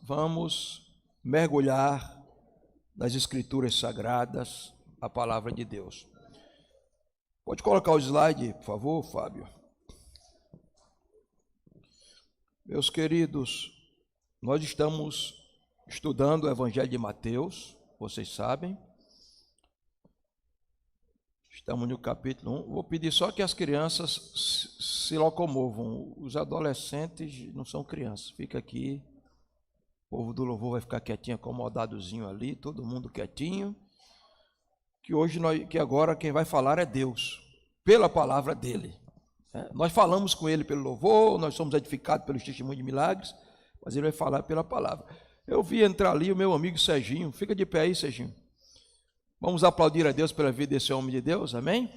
vamos mergulhar nas Escrituras Sagradas, a palavra de Deus. Pode colocar o slide, por favor, Fábio. Meus queridos, nós estamos estudando o Evangelho de Mateus, vocês sabem. Estamos no capítulo 1. Vou pedir só que as crianças se locomovam. Os adolescentes não são crianças. Fica aqui. O povo do louvor vai ficar quietinho, acomodadozinho ali, todo mundo quietinho. Que agora quem vai falar é Deus, pela palavra dele. Nós falamos com ele pelo louvor, nós somos edificados pelos testemunhos de milagres, mas ele vai falar pela palavra. Eu vi entrar ali o meu amigo Serginho. Fica de pé aí, Serginho. Vamos aplaudir a Deus pela vida desse homem de Deus, amém?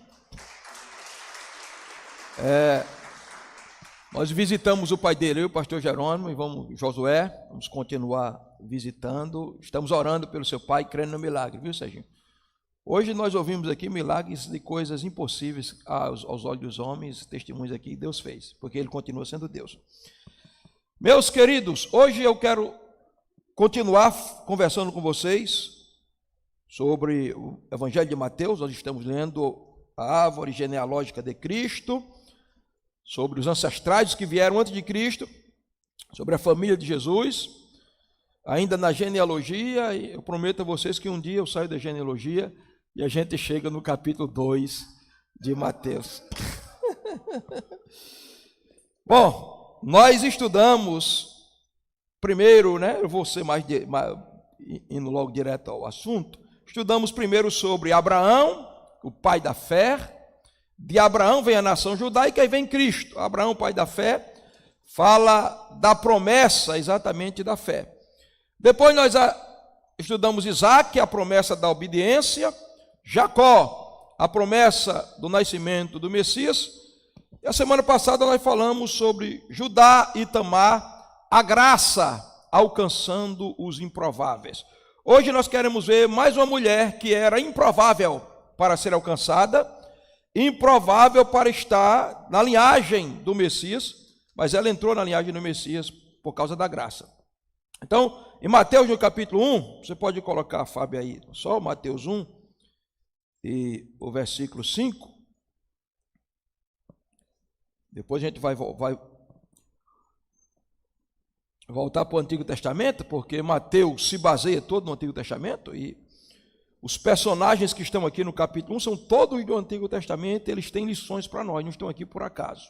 Nós visitamos o pai dele, eu e o pastor Jerônimo, e Josué, vamos continuar visitando. Estamos orando pelo seu pai, crendo no milagre, viu, Serginho? Hoje nós ouvimos aqui milagres de coisas impossíveis aos olhos dos homens, testemunhos aqui que Deus fez, porque ele continua sendo Deus. Meus queridos, hoje eu quero continuar conversando com vocês sobre o Evangelho de Mateus. Nós estamos lendo a árvore genealógica de Cristo, sobre os ancestrais que vieram antes de Cristo, sobre a família de Jesus, ainda na genealogia. E eu prometo a vocês que um dia eu saio da genealogia e a gente chega no capítulo 2 de Mateus. Bom, nós estudamos primeiro, eu vou ser indo logo direto ao assunto. Estudamos primeiro sobre Abraão, o pai da fé. De Abraão vem a nação judaica e vem Cristo. Abraão, pai da fé, fala da promessa exatamente da fé. Depois nós estudamos Isaac, a promessa da obediência. Jacó, a promessa do nascimento do Messias. E a semana passada nós falamos sobre Judá e Tamar, a graça alcançando os improváveis. Hoje nós queremos ver mais uma mulher que era improvável para ser alcançada, improvável para estar na linhagem do Messias, mas ela entrou na linhagem do Messias por causa da graça. Então, em Mateus no capítulo 1, você pode colocar, Fábio, aí, só Mateus 1 e o versículo 5. Depois a gente vai voltar para o Antigo Testamento, porque Mateus se baseia todo no Antigo Testamento, e os personagens que estão aqui no capítulo 1 são todos do Antigo Testamento. Eles têm lições para nós, não estão aqui por acaso.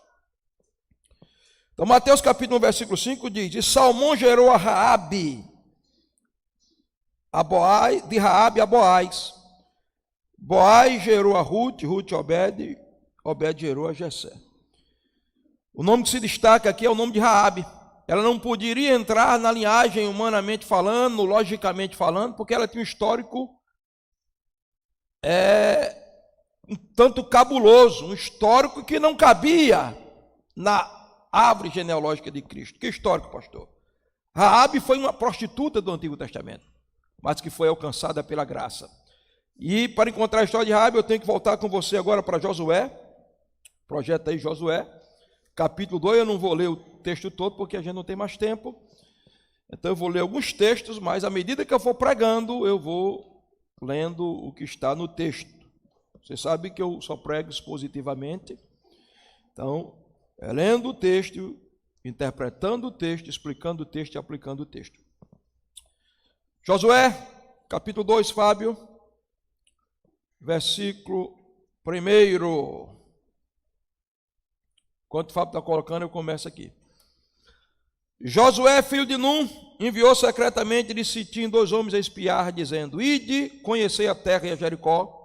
Então, Mateus capítulo 1, versículo 5 diz: E Salmão gerou a Raabe, de Raabe a Boaz. Boaz gerou a Ruth, Ruth a Obed, Obed gerou a Jessé. O nome que se destaca aqui é o nome de Raabe. Ela não poderia entrar na linhagem humanamente falando, logicamente falando, porque ela tinha um histórico um tanto cabuloso, um histórico que não cabia na árvore genealógica de Cristo. Que histórico, pastor? Raabe foi uma prostituta do Antigo Testamento, mas que foi alcançada pela graça. E para encontrar a história de Raabe, eu tenho que voltar com você agora para Josué. Projeta aí Josué, capítulo 2. Eu não vou ler o texto todo, porque a gente não tem mais tempo. Então eu vou ler alguns textos, mas à medida que eu for pregando, eu vou lendo o que está no texto. Você sabe que eu só prego expositivamente. Então, lendo o texto, interpretando o texto, explicando o texto e aplicando o texto. Josué, capítulo 2, Fábio, versículo 1. Enquanto o Fábio está colocando, eu começo aqui. Josué, filho de Num, enviou secretamente de Sitim 2 homens a espiar, dizendo: Ide, conhecei a terra e a Jericó.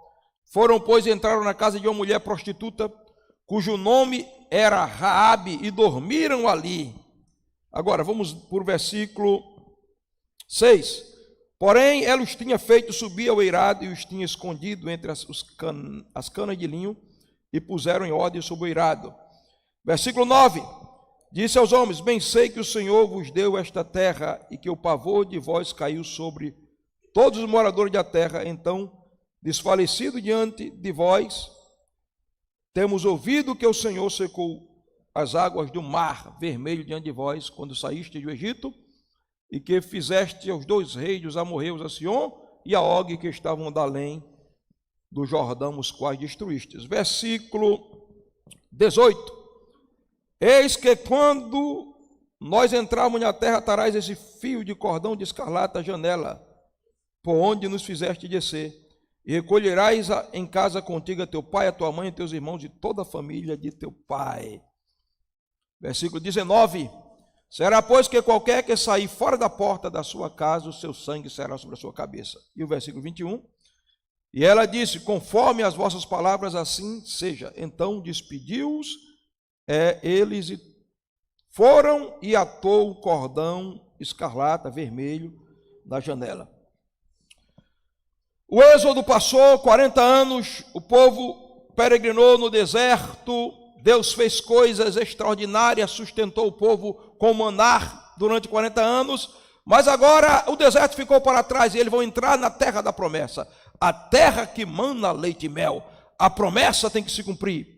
Foram, pois, entraram na casa de uma mulher prostituta, cujo nome era Raabe, e dormiram ali. Agora, vamos para o versículo 6. Porém, ela os tinha feito subir ao eirado e os tinha escondido entre as canas de linho, e puseram em ordem sobre o eirado. Versículo 9. Disse aos homens: Bem sei que o Senhor vos deu esta terra, e que o pavor de vós caiu sobre todos os moradores da terra. Então, desfalecido diante de vós, temos ouvido que o Senhor secou as águas do mar vermelho diante de vós, quando saíste do Egito, e que fizeste aos 2 reis dos amorreus, a Sion e a Og, que estavam da além do Jordão, os quais destruístes. Versículo 18. Eis que quando nós entrarmos na terra, atarás esse fio de cordão de escarlata à janela, por onde nos fizeste descer, e recolherás em casa contigo a teu pai, a tua mãe, a teus irmãos e toda a família de teu pai. Versículo 19. Será, pois, que qualquer que sair fora da porta da sua casa, o seu sangue será sobre a sua cabeça. E o versículo 21. E ela disse, conforme as vossas palavras, assim seja. Então despediu-os eles e foram e atou o cordão escarlata, vermelho, na janela. O êxodo passou 40 anos, o povo peregrinou no deserto, Deus fez coisas extraordinárias, sustentou o povo com maná durante 40 anos, mas agora o deserto ficou para trás e eles vão entrar na terra da promessa, a terra que mana leite e mel. A promessa tem que se cumprir.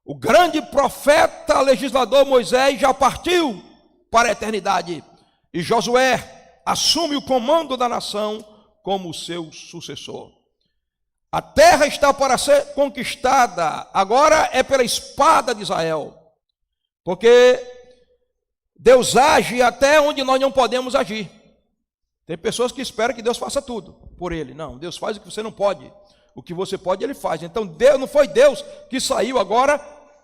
O grande profeta, legislador Moisés já partiu para a eternidade e Josué assume o comando da nação como seu sucessor. A terra está para ser conquistada, agora é pela espada de Israel, porque Deus age até onde nós não podemos agir. Tem pessoas que esperam que Deus faça tudo por ele. Não, Deus faz o que você não pode. O que você pode, ele faz. Então Deus, não foi Deus que saiu agora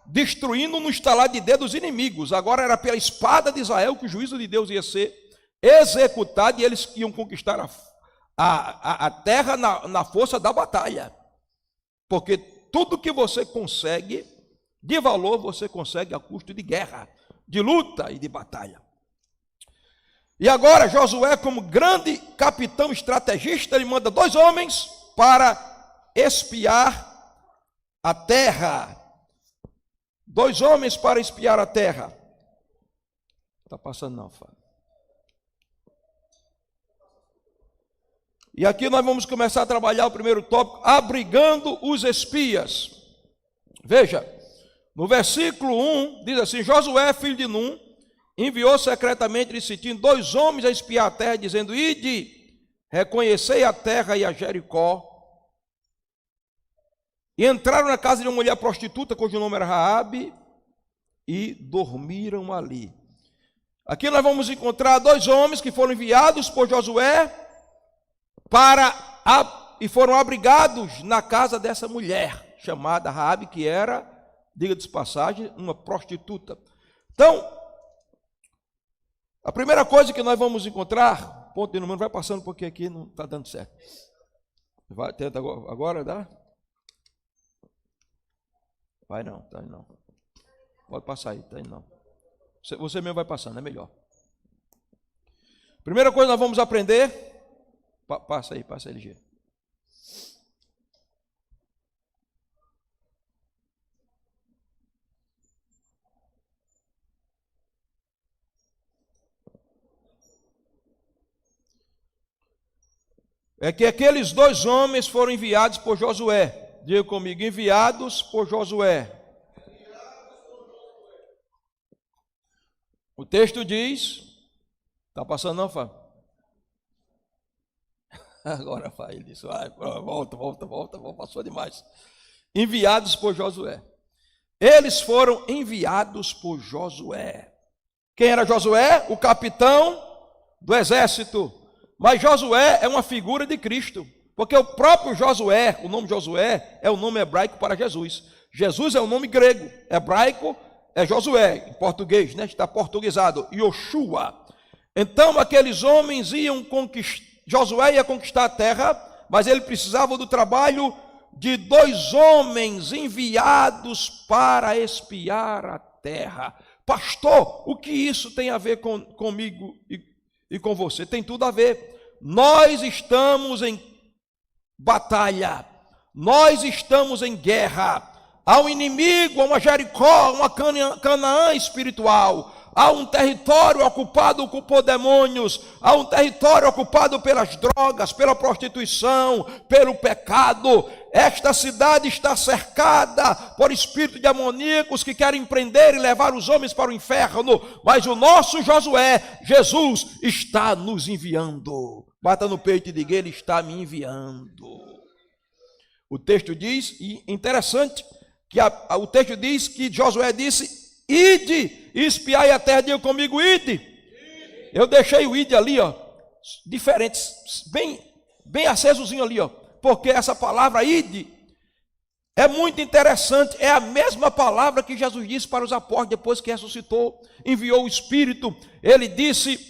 destruindo no estalar de dedos inimigos. Agora era pela espada de Israel que o juízo de Deus ia ser executado e eles iam conquistar a terra na força da batalha. Porque tudo que você consegue de valor, você consegue a custo de guerra, de luta e de batalha. E agora Josué, como grande capitão estrategista, ele manda 2 homens para espiar a terra. 2 homens para espiar a terra. Está passando não, Fábio. E aqui nós vamos começar a trabalhar o primeiro tópico, abrigando os espias. Veja, no versículo 1, diz assim, Josué, filho de Num, enviou secretamente de Sitim 2 homens a espiar a terra, dizendo, ide, reconhecei a terra e a Jericó. E entraram na casa de uma mulher prostituta, cujo nome era Raabe, e dormiram ali. Aqui nós vamos encontrar 2 homens que foram enviados por Josué e foram abrigados na casa dessa mulher, chamada Raabe, que era, diga-se de passagem, uma prostituta. Então, a primeira coisa que nós vamos encontrar, ponto de número, vai passando porque aqui não está dando certo. Tenta agora, dá? Vai não, tá aí não. Pode passar aí, tá aí não. Você mesmo vai passando, é melhor. Primeira coisa que nós vamos aprender, passa aí ligeiro. É que aqueles 2 homens foram enviados por Josué. Diga comigo, enviados por Josué. O texto diz, está passando não, Fábio? Agora, Fábio, ele disse, volta, passou demais. Enviados por Josué. Eles foram enviados por Josué. Quem era Josué? O capitão do exército. Mas Josué é uma figura de Cristo. Porque o próprio Josué, o nome Josué, é o nome hebraico para Jesus. Jesus é o nome grego, hebraico é Josué, em português, né? Está portuguesado, Yoshua. Então aqueles homens iam conquistar, Josué ia conquistar a terra, mas ele precisava do trabalho de 2 homens enviados para espiar a terra. Pastor, o que isso tem a ver comigo e com você? Tem tudo a ver. Nós estamos em batalha, nós estamos em guerra. Há um inimigo, há uma Jericó, uma Canaã espiritual. há um território ocupado por demônios, há um território ocupado pelas drogas, pela prostituição, pelo pecado. Esta cidade está cercada por espíritos demoníacos que querem prender e levar os homens para o inferno, mas o nosso Josué, Jesus, está nos enviando. Bata no peito e diga: Ele está me enviando. O texto diz, e interessante, que o texto diz que Josué disse: ide e espiai a terra. Diga comigo: ide. Eu deixei o ide ali, ó, diferentes, bem acesozinho ali, ó, porque essa palavra ide é muito interessante. É a mesma palavra que Jesus disse para os apóstolos depois que ressuscitou, enviou o Espírito. Ele disse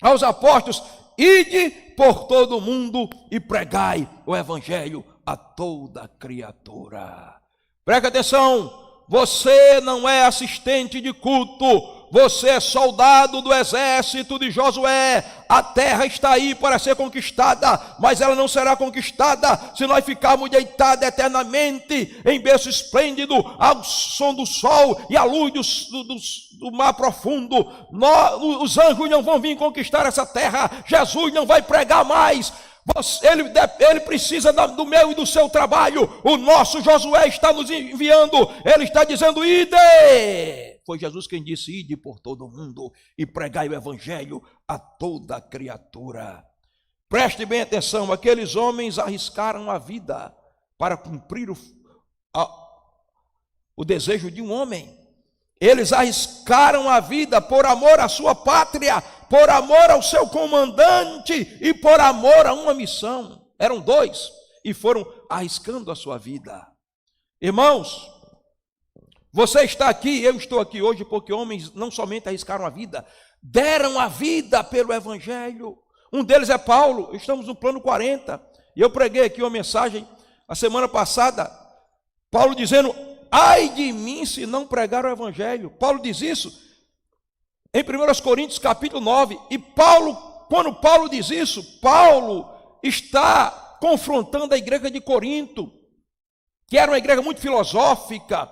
aos apóstolos: ide por todo o mundo e pregai o evangelho a toda criatura. Preste atenção, você não é assistente de culto, você é soldado do exército de Josué. A terra está aí para ser conquistada, mas ela não será conquistada se nós ficarmos deitados eternamente em berço esplêndido, ao som do sol e à luz do mar profundo. Os anjos não vão vir conquistar essa terra, Jesus não vai pregar mais. Ele precisa do meu e do seu trabalho. O nosso Josué está nos enviando. Ele está dizendo: ide. Foi Jesus quem disse: ide por todo o mundo e pregai o evangelho a toda criatura. Preste bem atenção, aqueles homens arriscaram a vida para cumprir o desejo de um homem. Eles arriscaram a vida por amor à sua pátria, por amor ao seu comandante e por amor a uma missão. Eram dois e foram arriscando a sua vida. Irmãos, você está aqui, eu estou aqui hoje porque homens não somente arriscaram a vida, deram a vida pelo evangelho. Um deles é Paulo. Estamos no plano 40 e eu preguei aqui uma mensagem a semana passada, Paulo dizendo: ai de mim se não pregar o evangelho. Paulo diz isso em 1 Coríntios capítulo 9. E quando Paulo diz isso, Paulo está confrontando a igreja de Corinto, que era uma igreja muito filosófica,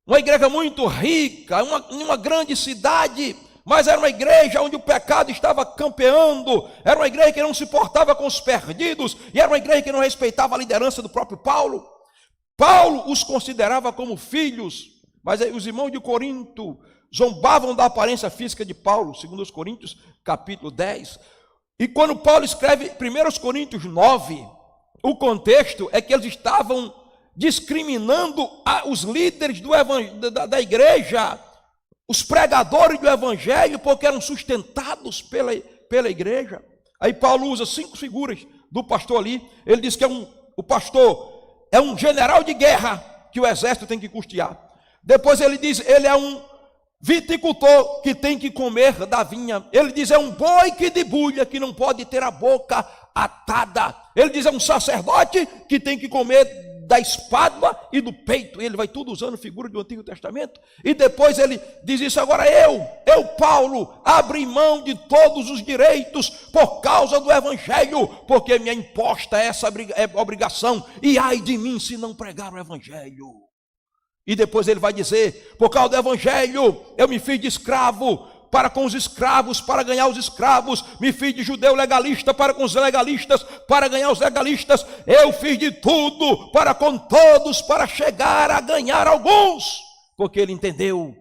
uma igreja muito rica, uma grande cidade, mas era uma igreja onde o pecado estava campeando, era uma igreja que não se portava com os perdidos, e era uma igreja que não respeitava a liderança do próprio Paulo. Paulo os considerava como filhos, mas os irmãos de Corinto zombavam da aparência física de Paulo, segundo os Coríntios, capítulo 10. E quando Paulo escreve 1 Coríntios 9, o contexto é que eles estavam discriminando os líderes da igreja, os pregadores do evangelho, porque eram sustentados pela igreja. Aí Paulo usa 5 figuras do pastor ali. Ele diz que o pastor é um general de guerra que o exército tem que custear. Depois ele diz: ele é um viticultor que tem que comer da vinha. Ele diz: é um boi que debulha, que não pode ter a boca atada. Ele diz: é um sacerdote que tem que comer da espádua e do peito. Ele vai tudo usando figura do Antigo Testamento. E depois ele diz isso: agora eu Paulo, abri mão de todos os direitos por causa do evangelho, porque me é imposta essa obrigação, e ai de mim se não pregar o evangelho. E depois ele vai dizer: por causa do evangelho eu me fiz de escravo para com os escravos, para ganhar os escravos, me fiz de judeu legalista para com os legalistas, para ganhar os legalistas, eu fiz de tudo para com todos, para chegar a ganhar alguns, porque ele entendeu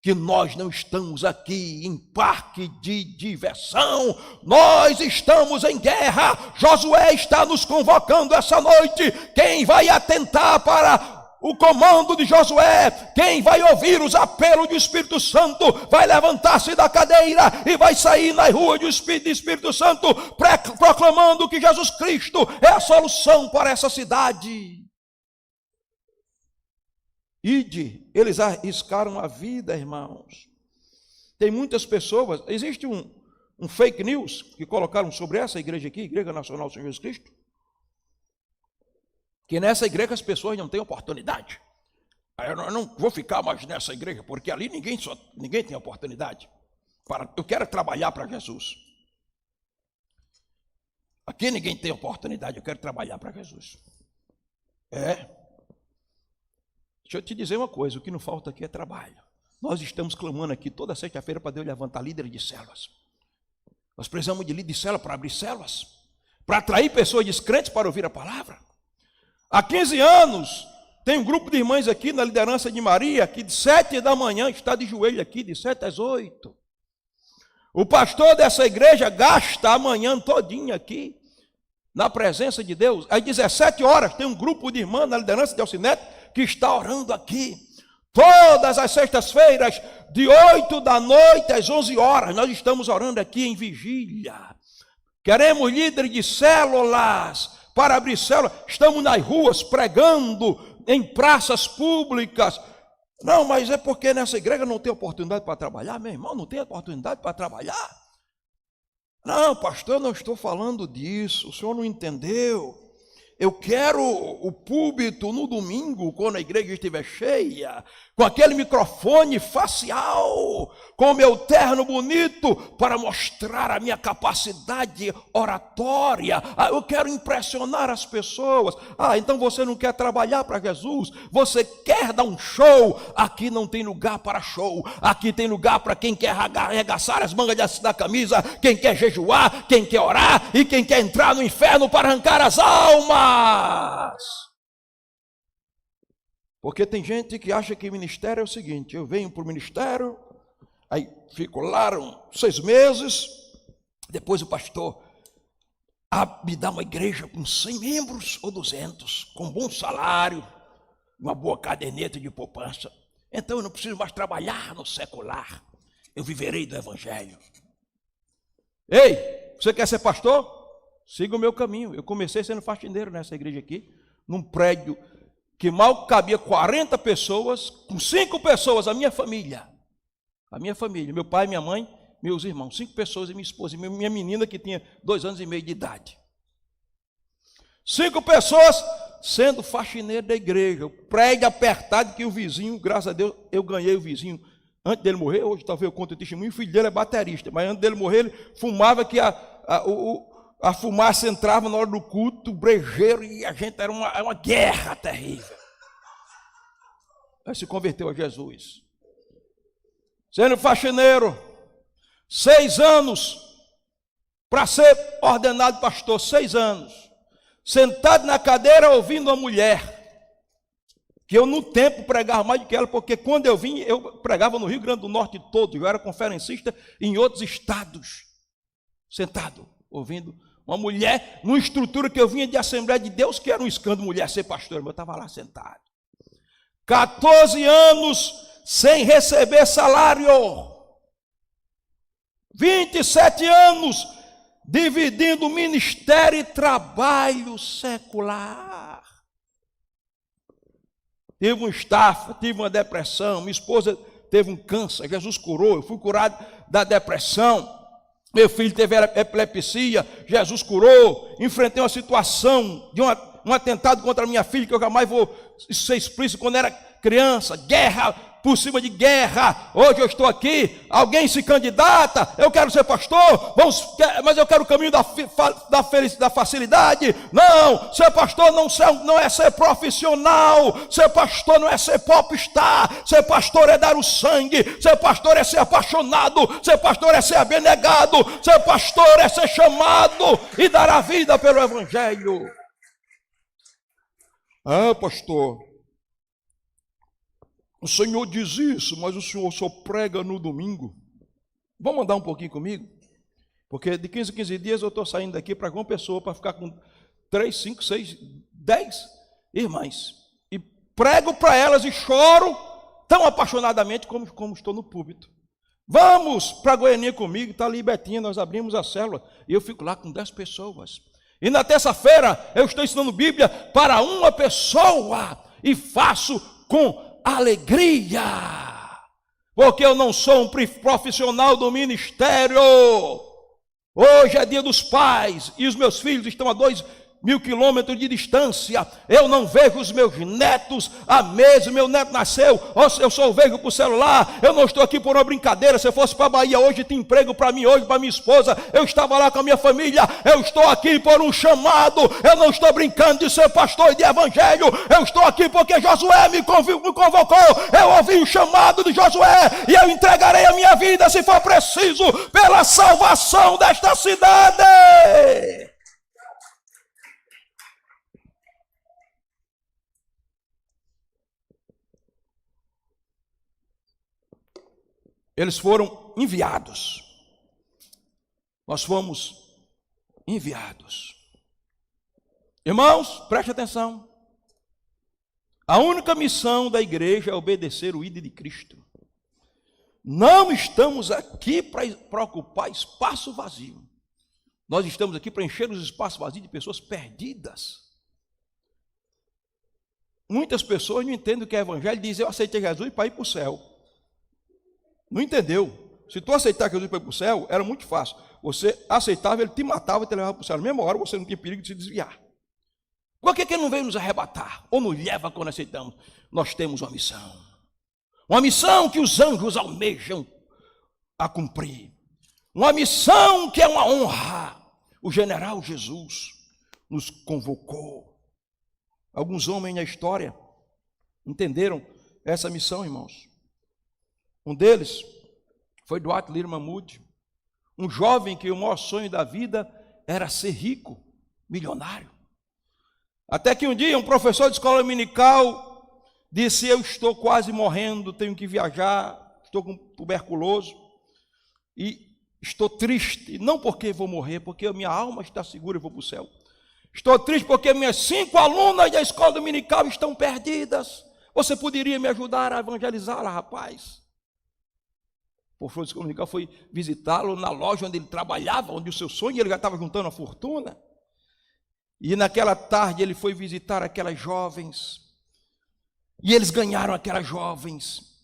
que nós não estamos aqui em parque de diversão, nós estamos em guerra. Josué está nos convocando essa noite. Quem vai atentar para o comando de Josué, quem vai ouvir os apelos do Espírito Santo, vai levantar-se da cadeira e vai sair nas ruas do Espírito Santo, proclamando que Jesus Cristo é a solução para essa cidade. Ide, eles arriscaram a vida, irmãos. Tem muitas pessoas, existe um fake news que colocaram sobre essa igreja aqui, Igreja Nacional do Senhor Jesus Cristo, que nessa igreja as pessoas não têm oportunidade. Eu não vou ficar mais nessa igreja, porque ali ninguém tem oportunidade. Eu quero trabalhar para Jesus. Aqui ninguém tem oportunidade, eu quero trabalhar para Jesus. Deixa eu te dizer uma coisa: o que não falta aqui é trabalho. Nós estamos clamando aqui toda sexta-feira para Deus levantar líderes de células. Nós precisamos de líder de célula para abrir células, para atrair pessoas descrentes para ouvir a palavra. Há 15 anos, tem um grupo de irmãs aqui na liderança de Maria, que de 7 da manhã está de joelho aqui, de 7 às 8. O pastor dessa igreja gasta a manhã todinha aqui, na presença de Deus. Às 17 horas, tem um grupo de irmãs na liderança de Alcinete, que está orando aqui. Todas as sextas-feiras, de 8 da noite às 11 horas, nós estamos orando aqui em vigília. Queremos líderes de células para abrir células. Estamos nas ruas pregando, em praças públicas. Não, mas é porque nessa igreja não tem oportunidade para trabalhar, meu irmão, não tem oportunidade para trabalhar. Não, pastor, eu não estou falando disso, o senhor não entendeu. Eu quero o púlpito no domingo, quando a igreja estiver cheia, com aquele microfone facial, com o meu terno bonito, para mostrar a minha capacidade oratória. Eu quero impressionar as pessoas. Então você não quer trabalhar para Jesus, você quer dar um show. Aqui não tem lugar para show, aqui tem lugar para quem quer arregaçar as mangas da camisa, quem quer jejuar, quem quer orar e quem quer entrar no inferno para arrancar as almas. Porque tem gente que acha que ministério é o seguinte: eu venho para o ministério, aí fico lá 6 meses, depois o pastor me dá uma igreja com 100 membros ou 200, com bom salário, uma boa caderneta de poupança. Então eu não preciso mais trabalhar no secular, eu viverei do evangelho. Ei, você quer ser pastor? Siga o meu caminho. Eu comecei sendo faxineiro nessa igreja aqui, num prédio que mal cabia 40 pessoas, com 5 pessoas, a minha família, meu pai, minha mãe, meus irmãos, 5 pessoas e minha esposa, e minha menina que tinha 2 anos e meio de idade. 5 pessoas sendo faxineiro da igreja, o prédio apertado que o vizinho, graças a Deus, eu ganhei o vizinho, antes dele morrer, hoje talvez eu conte o testemunho, o filho dele é baterista, mas antes dele morrer ele fumava que a fumaça entrava na hora do culto, o brejeiro, e a gente era uma guerra terrível. Aí se converteu a Jesus. Sendo faxineiro, 6 anos para ser ordenado pastor, 6 anos. Sentado na cadeira ouvindo uma mulher, que eu no tempo pregava mais do que ela, porque quando eu vim, eu pregava no Rio Grande do Norte todo, eu era conferencista em outros estados. Sentado, ouvindo uma mulher, numa estrutura que eu vinha de Assembleia de Deus, que era um escândalo mulher ser pastor, mas eu estava lá sentado. 14 anos sem receber salário. 27 anos dividindo ministério e trabalho secular. Tive um estafa, tive uma depressão, minha esposa teve um câncer, Jesus curou, eu fui curado da depressão. Meu filho teve epilepsia, Jesus curou. Enfrentei uma situação de um atentado contra a minha filha, que eu jamais vou ser explícito, quando era criança, guerra por cima de guerra. Hoje eu estou aqui, alguém se candidata, eu quero ser pastor, mas eu quero o caminho da facilidade. Não, ser pastor não é ser profissional, ser pastor não é ser popstar, ser pastor é dar o sangue, ser pastor é ser apaixonado, ser pastor é ser abnegado, ser pastor é ser chamado e dar a vida pelo evangelho. Pastor, o senhor diz isso, mas o senhor só prega no domingo. Vamos andar um pouquinho comigo? Porque de 15 em 15 dias eu estou saindo daqui para alguma pessoa, para ficar com 3, 5, 6, 10 irmãs. E prego para elas e choro tão apaixonadamente como estou no púlpito. Vamos para Goiânia comigo, está ali Betinha, nós abrimos a célula. E eu fico lá com 10 pessoas. E na terça-feira eu estou ensinando Bíblia para uma pessoa. E faço com alegria, porque eu não sou um profissional do ministério. Hoje é dia dos pais e os meus filhos estão a 2 1000 quilômetros de distância, eu não vejo os meus netos há meses. Meu neto nasceu, eu só o vejo por celular. Eu não estou aqui por uma brincadeira. Se eu fosse para a Bahia hoje, tem emprego para mim hoje, para minha esposa. Eu estava lá com a minha família. Eu estou aqui por um chamado. Eu não estou brincando de ser pastor e de evangelho. Eu estou aqui porque Josué me convocou. Eu ouvi o chamado de Josué e eu entregarei a minha vida, se for preciso, pela salvação desta cidade. Eles foram enviados. Nós fomos enviados. Irmãos, preste atenção. A única missão da igreja é obedecer o ID de Cristo. Não estamos aqui para ocupar espaço vazio. Nós estamos aqui para encher os espaços vazios de pessoas perdidas. Muitas pessoas não entendem o que é evangelho e dizem: eu aceitei Jesus para ir para o céu. Não entendeu? Se tu aceitar que Jesus foi para o céu, era muito fácil. Você aceitava, ele te matava e te levava para o céu. Na mesma hora você não tinha perigo de se desviar. Por que ele não veio nos arrebatar? Ou nos leva quando aceitamos? Nós temos uma missão. Uma missão que os anjos almejam a cumprir. Uma missão que é uma honra. O general Jesus nos convocou. Alguns homens na história entenderam essa missão, irmãos. Um deles foi Dwight Lyman Moody, um jovem que o maior sonho da vida era ser rico, milionário. Até que um dia um professor de escola dominical disse: eu estou quase morrendo, tenho que viajar, estou com tuberculoso e estou triste, não porque vou morrer, porque a minha alma está segura e vou para o céu. Estou triste porque minhas 5 alunas da escola dominical estão perdidas. Você poderia me ajudar a evangelizá-la, rapaz? O professor de escola dominical foi visitá-lo na loja onde ele trabalhava, onde o seu sonho, ele já estava juntando a fortuna. E naquela tarde ele foi visitar aquelas jovens. E eles ganharam aquelas jovens.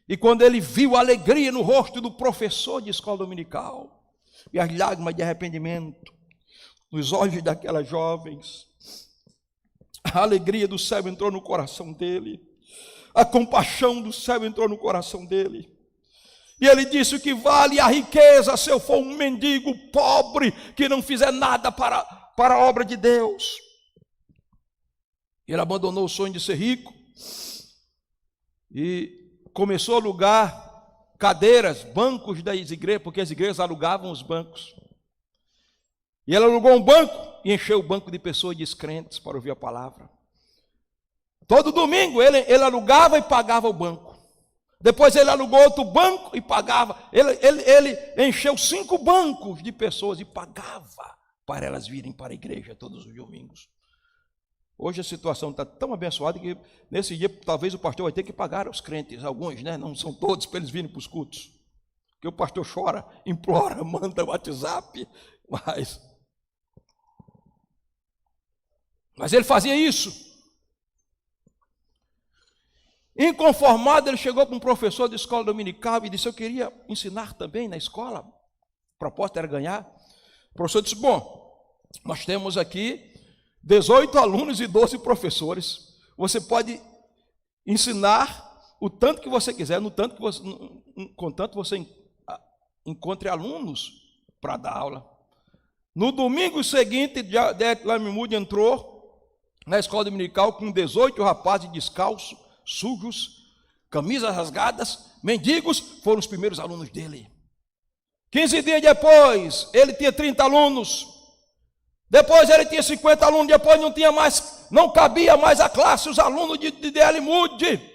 E quando ele viu a alegria no rosto do professor de escola dominical, e as lágrimas de arrependimento nos olhos daquelas jovens, a alegria do céu entrou no coração dele. A compaixão do céu entrou no coração dele. E ele disse: o que vale a riqueza se eu for um mendigo pobre que não fizer nada para a obra de Deus? Ele abandonou o sonho de ser rico e começou a alugar cadeiras, bancos das igrejas, porque as igrejas alugavam os bancos. E ele alugou um banco e encheu o banco de pessoas descrentes para ouvir a palavra. Todo domingo ele alugava e pagava o banco. Depois ele alugou outro banco e pagava. Ele encheu 5 bancos de pessoas e pagava para elas virem para a igreja todos os domingos. Hoje a situação está tão abençoada que nesse dia talvez o pastor vai ter que pagar aos crentes, alguns, né? Não são todos, para eles virem para os cultos. Porque o pastor chora, implora, manda WhatsApp, mas ele fazia isso. Inconformado, ele chegou para um professor de escola dominical e disse: eu queria ensinar também na escola. A proposta era ganhar. O professor disse: bom, nós temos aqui 18 alunos e 12 professores. Você pode ensinar o tanto que você quiser, contanto você encontre alunos para dar aula. No domingo seguinte, Dwight Lyman Moody entrou na escola dominical com 18 rapazes descalços, sujos, camisas rasgadas, mendigos, foram os primeiros alunos dele. 15 dias depois, ele tinha 30 alunos. Depois ele tinha 50 alunos. Depois não cabia mais a classe, os alunos de D.L. Moody.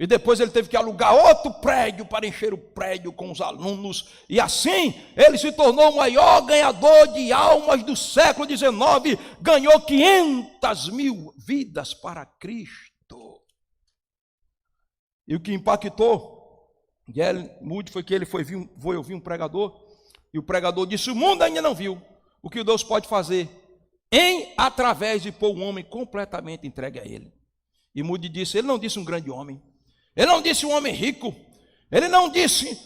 E depois ele teve que alugar outro prédio para encher o prédio com os alunos. E assim ele se tornou o maior ganhador de almas do século XIX. Ganhou 500.000 vidas para Cristo. E o que impactou D.L. Moody foi que ele foi ouvir um pregador. E o pregador disse: o mundo ainda não viu o que Deus pode fazer através de pôr um homem completamente entregue a ele. E Moody disse: ele não disse um grande homem. Ele não disse um homem rico, ele não disse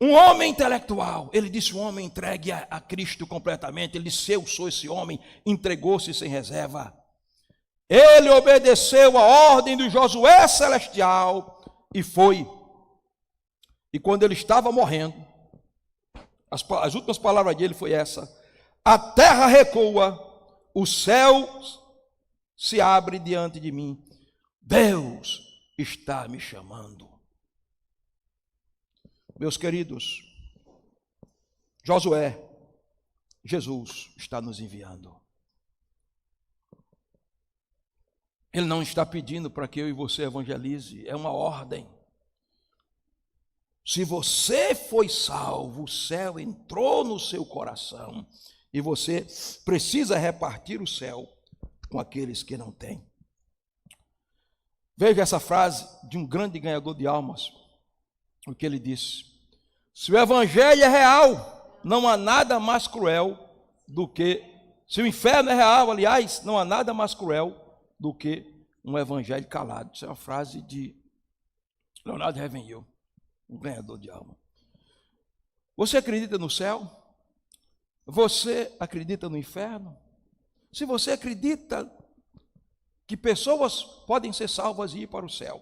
Um homem intelectual. Ele disse, um homem entregue a Cristo completamente. Ele disse, eu sou esse homem. Entregou-se sem reserva. Ele obedeceu a ordem do Josué celestial e foi. E quando ele estava morrendo, as últimas palavras dele foi essa: a terra recua, o céu se abre diante de mim. Deus está me chamando. Meus queridos, Josué, Jesus está nos enviando. Ele não está pedindo para que eu e você evangelize, é uma ordem. Se você foi salvo, o céu entrou no seu coração e você precisa repartir o céu com aqueles que não têm. Veja essa frase de um grande ganhador de almas, o que ele disse: se o evangelho é real, não há nada mais cruel do que, se o inferno é real, aliás, não há nada mais cruel do que um evangelho calado. Isso é uma frase de Leonardo Ravenhill, um ganhador de alma. Você acredita no céu? Você acredita no inferno? Se você acredita que pessoas podem ser salvas e ir para o céu,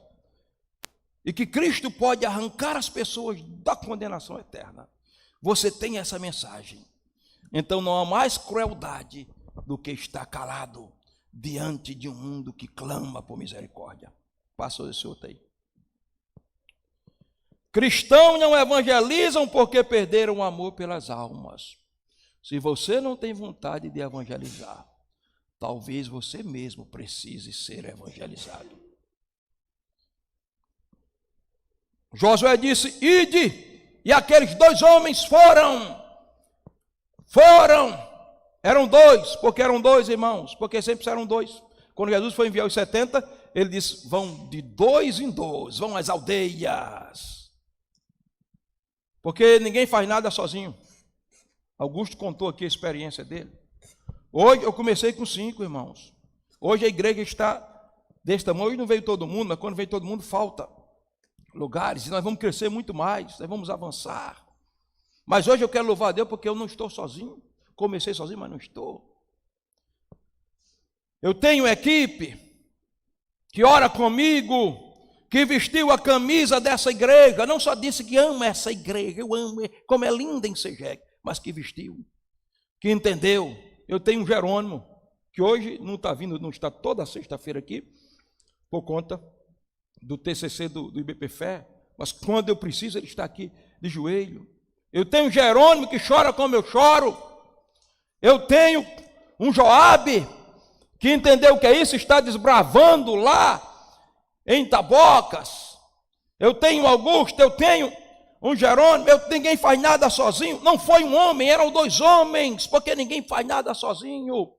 e que Cristo pode arrancar as pessoas da condenação eterna, você tem essa mensagem. Então não há mais crueldade do que estar calado diante de um mundo que clama por misericórdia. Passou esse outro aí. Cristãos não evangelizam porque perderam o amor pelas almas. Se você não tem vontade de evangelizar, talvez você mesmo precise ser evangelizado. Josué disse: ide, e aqueles dois homens foram, eram dois, porque eram dois irmãos, porque sempre eram dois. Quando Jesus foi enviar os 70, ele disse: vão de dois em dois, vão às aldeias, porque ninguém faz nada sozinho. Augusto contou aqui a experiência dele. Hoje eu comecei com 5 irmãos. Hoje a igreja está desse tamanho. Hoje não veio todo mundo, mas quando veio todo mundo falta lugares. E nós vamos crescer muito mais, nós vamos avançar. Mas hoje eu quero louvar a Deus porque eu não estou sozinho. Comecei sozinho, mas não estou. Eu tenho uma equipe que ora comigo, que vestiu a camisa dessa igreja. Não só disse que ama essa igreja, eu amo, como é linda em Segeg, mas que vestiu, que entendeu. Eu tenho um Jerônimo, que hoje não está vindo, não está toda sexta-feira aqui, por conta do TCC do IBPFé, mas quando eu preciso, ele está aqui de joelho. Eu tenho um Jerônimo que chora como eu choro. Eu tenho um Joabe, que entendeu o que é isso, está desbravando lá em Tabocas. Eu tenho Augusto, eu tenho um Jerônimo, ninguém faz nada sozinho. Não foi um homem, eram 2 homens, porque ninguém faz nada sozinho.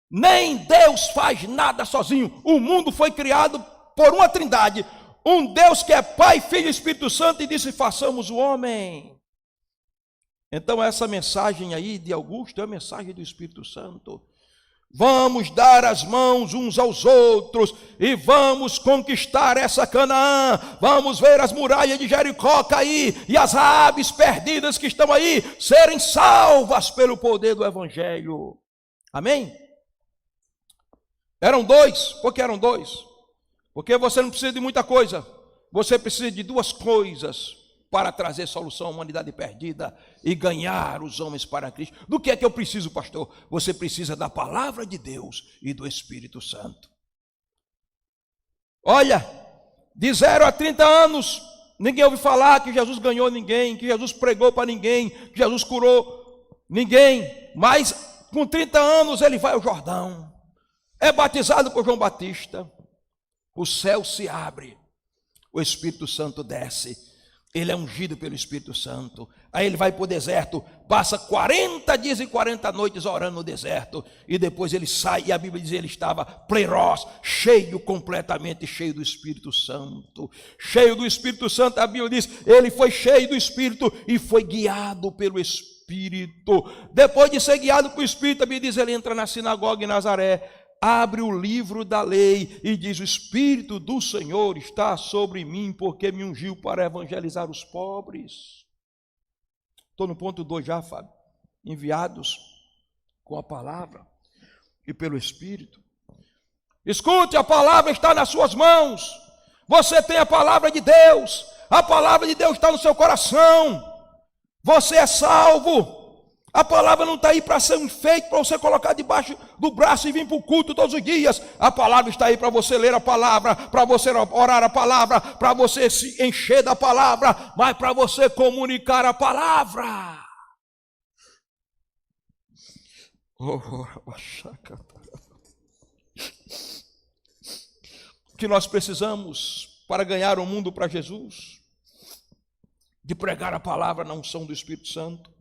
Nem Deus faz nada sozinho. O mundo foi criado por uma trindade, um Deus que é Pai, Filho e Espírito Santo, e disse: façamos o homem. Então essa mensagem aí de Augusto é a mensagem do Espírito Santo. Vamos dar as mãos uns aos outros e vamos conquistar essa Canaã. Vamos ver as muralhas de Jericó cair e as aves perdidas que estão aí serem salvas pelo poder do Evangelho. Amém? Eram 2, porque eram 2. Porque você não precisa de muita coisa, você precisa de 2 coisas para trazer solução à humanidade perdida e ganhar os homens para Cristo. Do que é que eu preciso, pastor? Você precisa da palavra de Deus e do Espírito Santo. Olha, de 0 a 30 anos, ninguém ouve falar que Jesus ganhou ninguém, que Jesus pregou para ninguém, que Jesus curou ninguém. Mas com 30 anos ele vai ao Jordão, é batizado por João Batista, o céu se abre, o Espírito Santo desce. Ele é ungido pelo Espírito Santo. Aí ele vai para o deserto, passa 40 dias e 40 noites orando no deserto, e depois ele sai, e a Bíblia diz que ele estava plerós, cheio, completamente cheio do Espírito Santo. Cheio do Espírito Santo, a Bíblia diz, ele foi cheio do Espírito e foi guiado pelo Espírito. Depois de ser guiado pelo Espírito, a Bíblia diz, ele entra na sinagoga em Nazaré, abre o livro da lei e diz: o Espírito do Senhor está sobre mim, porque me ungiu para evangelizar os pobres. Estou no ponto 2 já, Fábio. Enviados com a palavra e pelo Espírito. Escute, a palavra está nas suas mãos. Você tem a palavra de Deus. A palavra de Deus está no seu coração. Você é salvo. A palavra não está aí para ser um enfeite, para você colocar debaixo do braço e vir para o culto todos os dias. A palavra está aí para você ler a palavra, para você orar a palavra, para você se encher da palavra, mas para você comunicar a palavra. O que nós precisamos para ganhar o mundo para Jesus? De pregar a palavra na unção do Espírito Santo.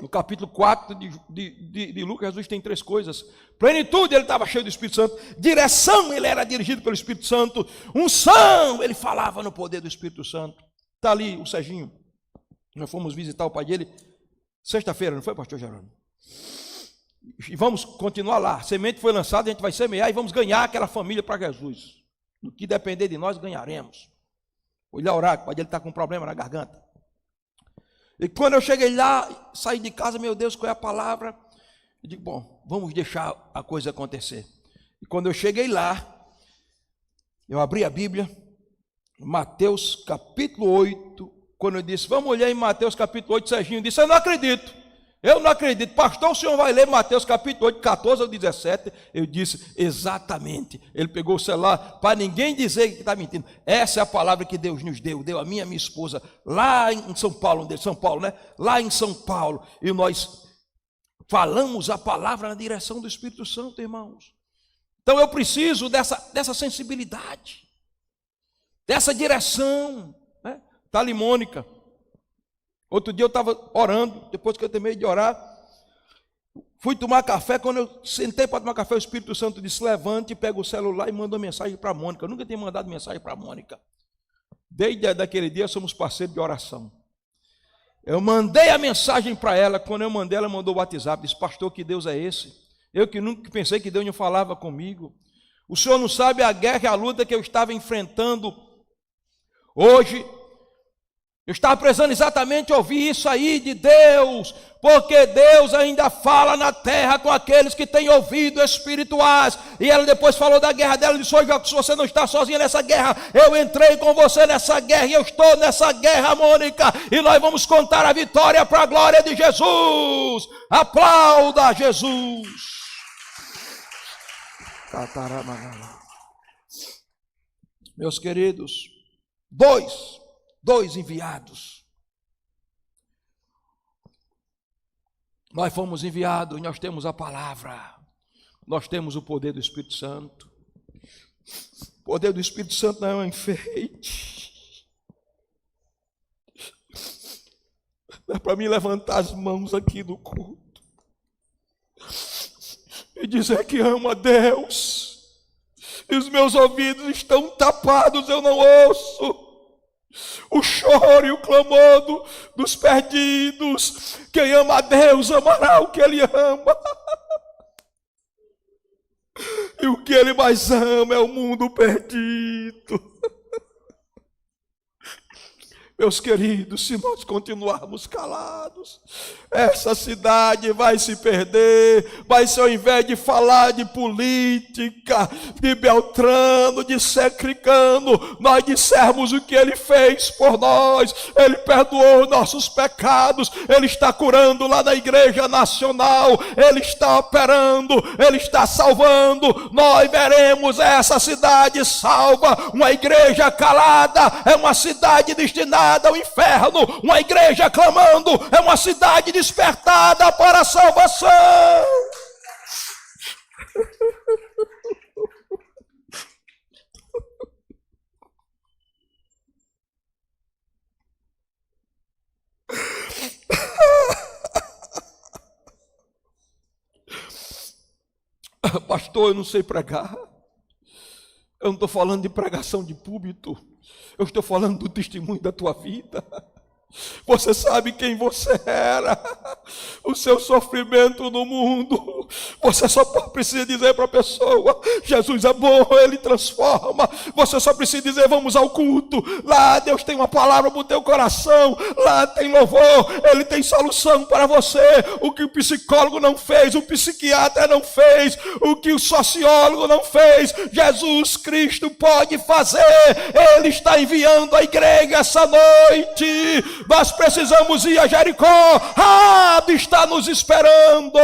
No capítulo 4 de Lucas, Jesus tem 3 coisas. Plenitude, ele estava cheio do Espírito Santo. Direção, ele era dirigido pelo Espírito Santo. Unção, ele falava no poder do Espírito Santo. Está ali o Serginho. Nós fomos visitar o pai dele sexta-feira, não foi, pastor Gerônimo? E vamos continuar lá. A semente foi lançada, a gente vai semear e vamos ganhar aquela família para Jesus. No que depender de nós, ganharemos. Vou lá orar, o pai dele está com um problema na garganta. E quando eu cheguei lá, saí de casa, meu Deus, qual é a palavra? Eu digo, bom, vamos deixar a coisa acontecer. E quando eu cheguei lá, eu abri a Bíblia, Mateus capítulo 8, quando eu disse, vamos olhar em Mateus capítulo 8, Serginho disse, eu não acredito, pastor, o senhor vai ler Mateus capítulo 8, 14 ao 17, eu disse, exatamente, ele pegou o celular, para ninguém dizer que está mentindo, essa é a palavra que Deus nos deu a minha esposa, lá em São Paulo, lá em São Paulo, e nós falamos a palavra na direção do Espírito Santo, irmãos. Então eu preciso dessa sensibilidade, dessa direção, né? Está ali Mônica. Outro dia eu estava orando, depois que eu terminei de orar, fui tomar café, quando eu sentei para tomar café, o Espírito Santo disse, levante, pega o celular e manda uma mensagem para a Mônica. Eu nunca tinha mandado mensagem para a Mônica. Desde daquele dia somos parceiros de oração. Eu mandei a mensagem para ela, quando eu mandei, ela mandou o WhatsApp, disse, pastor, que Deus é esse? Eu que nunca pensei que Deus não falava comigo. O senhor não sabe a guerra e a luta que eu estava enfrentando hoje. Eu estava precisando exatamente ouvir isso aí de Deus, porque Deus ainda fala na terra com aqueles que têm ouvido espirituais. E ela depois falou da guerra dela, disse, se você não está sozinha nessa guerra, eu entrei com você nessa guerra e eu estou nessa guerra, Mônica, e nós vamos contar a vitória para a glória de Jesus. Aplauda Jesus. Meus queridos, dois enviados. Nós fomos enviados, nós temos a palavra, nós temos o poder do Espírito Santo. O poder do Espírito Santo não é um enfeite. Não é para mim levantar as mãos aqui no culto e dizer que amo a Deus, e os meus ouvidos estão tapados, eu não ouço o choro e o clamor dos perdidos. Quem ama a Deus amará o que Ele ama. E o que Ele mais ama é o mundo perdido. Meus queridos, se nós continuarmos calados, essa cidade vai se perder, vai ser, ao invés de falar de política, de Beltrano, de Secricano, nós dissermos o que Ele fez por nós. Ele perdoou nossos pecados, Ele está curando lá na Igreja Nacional, Ele está operando, Ele está salvando. Nós veremos essa cidade salva. Uma igreja calada é uma cidade destinada ao inferno. Uma igreja clamando é uma cidade despertada para a salvação. Pastor, eu não sei pregar. Eu não estou falando de pregação de púlpito. Eu estou falando do testemunho da tua vida. Você sabe quem você era. o seu sofrimento no mundo. Você só precisa dizer para a pessoa: Jesus é bom, Ele transforma. Você só precisa dizer: vamos ao culto. Lá Deus tem uma palavra para o teu coração. Lá tem louvor, Ele tem solução para você. O que o psicólogo não fez, o psiquiatra não fez, o que o sociólogo não fez, Jesus Cristo pode fazer. Ele está enviando a igreja essa noite. Nós precisamos ir a Jericó. Raabe está nos esperando.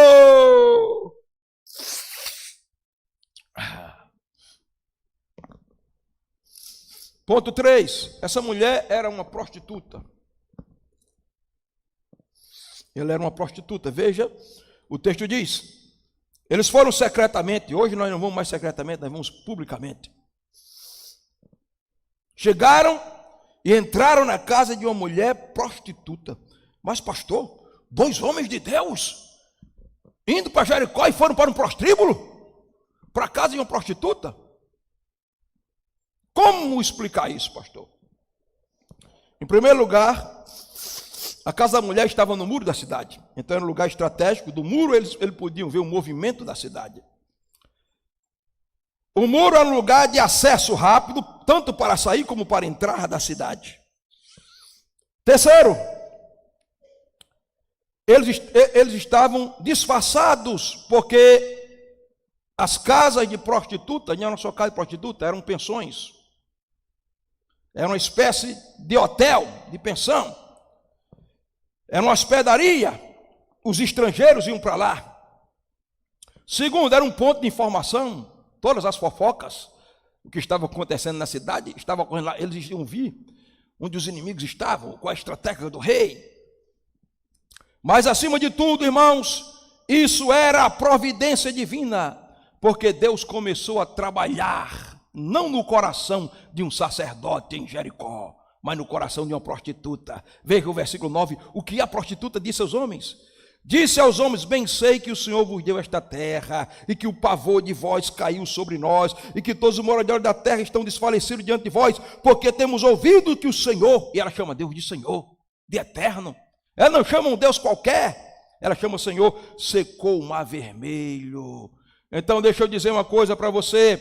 Ponto 3. Essa mulher era uma prostituta. Ela era uma prostituta. Veja, o texto diz: eles foram secretamente. Hoje nós não vamos mais secretamente, nós vamos publicamente. Chegaram e entraram na casa de uma mulher prostituta. Mas pastor, 2 homens de Deus indo para Jericó e foram para um prostíbulo? Para a casa de uma prostituta? Como explicar isso, pastor? Em primeiro lugar, a casa da mulher estava no muro da cidade. Então era um lugar estratégico. Do muro eles podiam ver o movimento da cidade. O muro era um lugar de acesso rápido, tanto para sair como para entrar da cidade. Terceiro, eles estavam disfarçados, porque as casas de prostituta, não eram só casas de prostituta, eram pensões. Era uma espécie de hotel, de pensão. Era uma hospedaria. Os estrangeiros iam para lá. Segundo, era um ponto de informação. Todas as fofocas, o que estava acontecendo na cidade, estava ocorrendo lá. Eles iam vir onde os inimigos estavam, com a estratégia do rei. Mas acima de tudo, irmãos, isso era a providência divina, porque Deus começou a trabalhar, não no coração de um sacerdote em Jericó, mas no coração de uma prostituta. Veja o versículo 9, o que a prostituta disse aos homens? Disse aos homens: bem sei que o Senhor vos deu esta terra, e que o pavor de vós caiu sobre nós, e que todos os moradores da terra estão desfalecidos diante de vós, porque temos ouvido que o Senhor, e ela chama Deus de Senhor, de eterno. Ela não chama um Deus qualquer, ela chama o Senhor, secou o mar vermelho. Então deixa eu dizer uma coisa para você: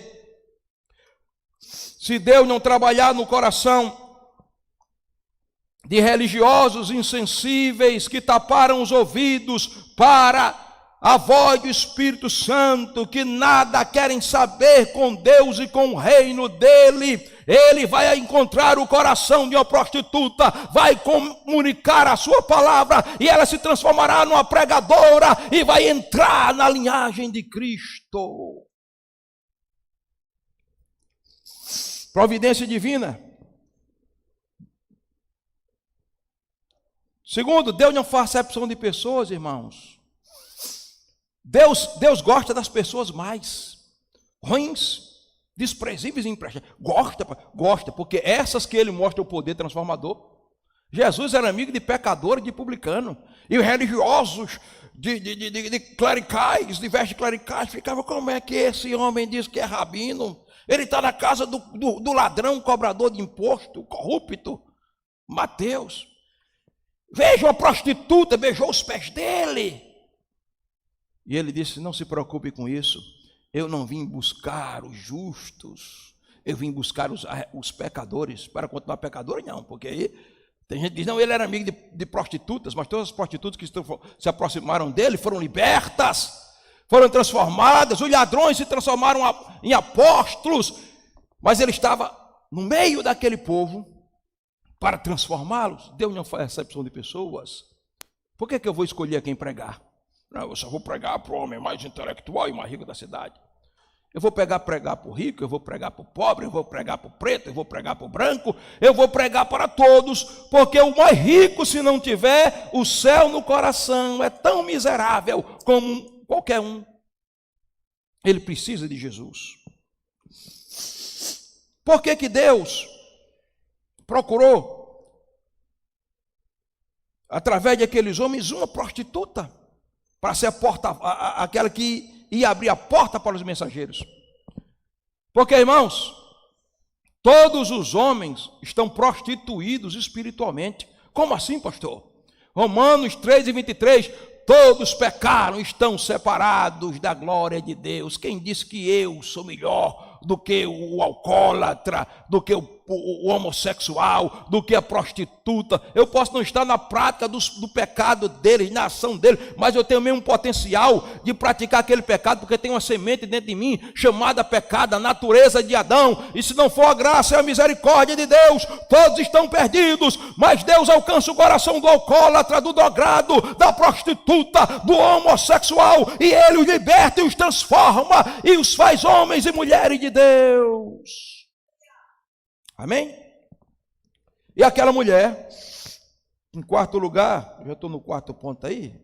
se Deus não trabalhar no coração de religiosos insensíveis que taparam os ouvidos para a voz do Espírito Santo, que nada querem saber com Deus e com o reino dele, ele vai encontrar o coração de uma prostituta, vai comunicar a sua palavra e ela se transformará numa pregadora e vai entrar na linhagem de Cristo. Providência divina. Segundo, Deus não faz acepção de pessoas, irmãos. Deus gosta das pessoas mais ruins, desprezíveis e imprestáveis. Gosta, porque essas que ele mostra o poder transformador. Jesus era amigo de pecadores, de publicano. E os religiosos, de clericais, de vestes clericais, ficavam: como é que esse homem diz que é rabino? Ele está na casa do ladrão, cobrador de imposto, corrupto. Mateus. Veja, uma prostituta beijou os pés dele. E ele disse: não se preocupe com isso. Eu não vim buscar os justos, eu vim buscar os pecadores. Para continuar pecadores, não, porque aí tem gente que diz: não, ele era amigo de prostitutas, mas todas as prostitutas que se aproximaram dele foram libertas, foram transformadas. Os ladrões se transformaram em apóstolos, mas ele estava no meio daquele povo para transformá-los. Deus não faz acepção de pessoas. Por que eu vou escolher quem pregar? Não, eu só vou pregar para o homem mais intelectual e mais rico da cidade. Eu vou pregar para o rico, eu vou pregar para o pobre, eu vou pregar para o preto, eu vou pregar para o branco, eu vou pregar para todos, porque o mais rico, se não tiver o céu no coração, é tão miserável como qualquer um. Ele precisa de Jesus. Por que Deus procurou, através daqueles homens, uma prostituta, para ser aquela que ia abrir a porta para os mensageiros? Porque, irmãos, todos os homens estão prostituídos espiritualmente. Como assim, pastor? Romanos 3:23, todos pecaram, estão separados da glória de Deus. Quem disse que eu sou melhor do que o alcoólatra, do que o homossexual, do que a prostituta? Eu posso não estar na prática do pecado dele, na ação dele, mas eu tenho mesmo um potencial de praticar aquele pecado, porque tem uma semente dentro de mim chamada pecado, a natureza de Adão. E se não for a graça e a misericórdia de Deus, todos estão perdidos. Mas Deus alcança o coração do alcoólatra, do drogado, da prostituta, do homossexual, e ele os liberta e os transforma e os faz homens e mulheres de Deus. Amém? E aquela mulher, em quarto lugar, eu já estou no quarto ponto aí,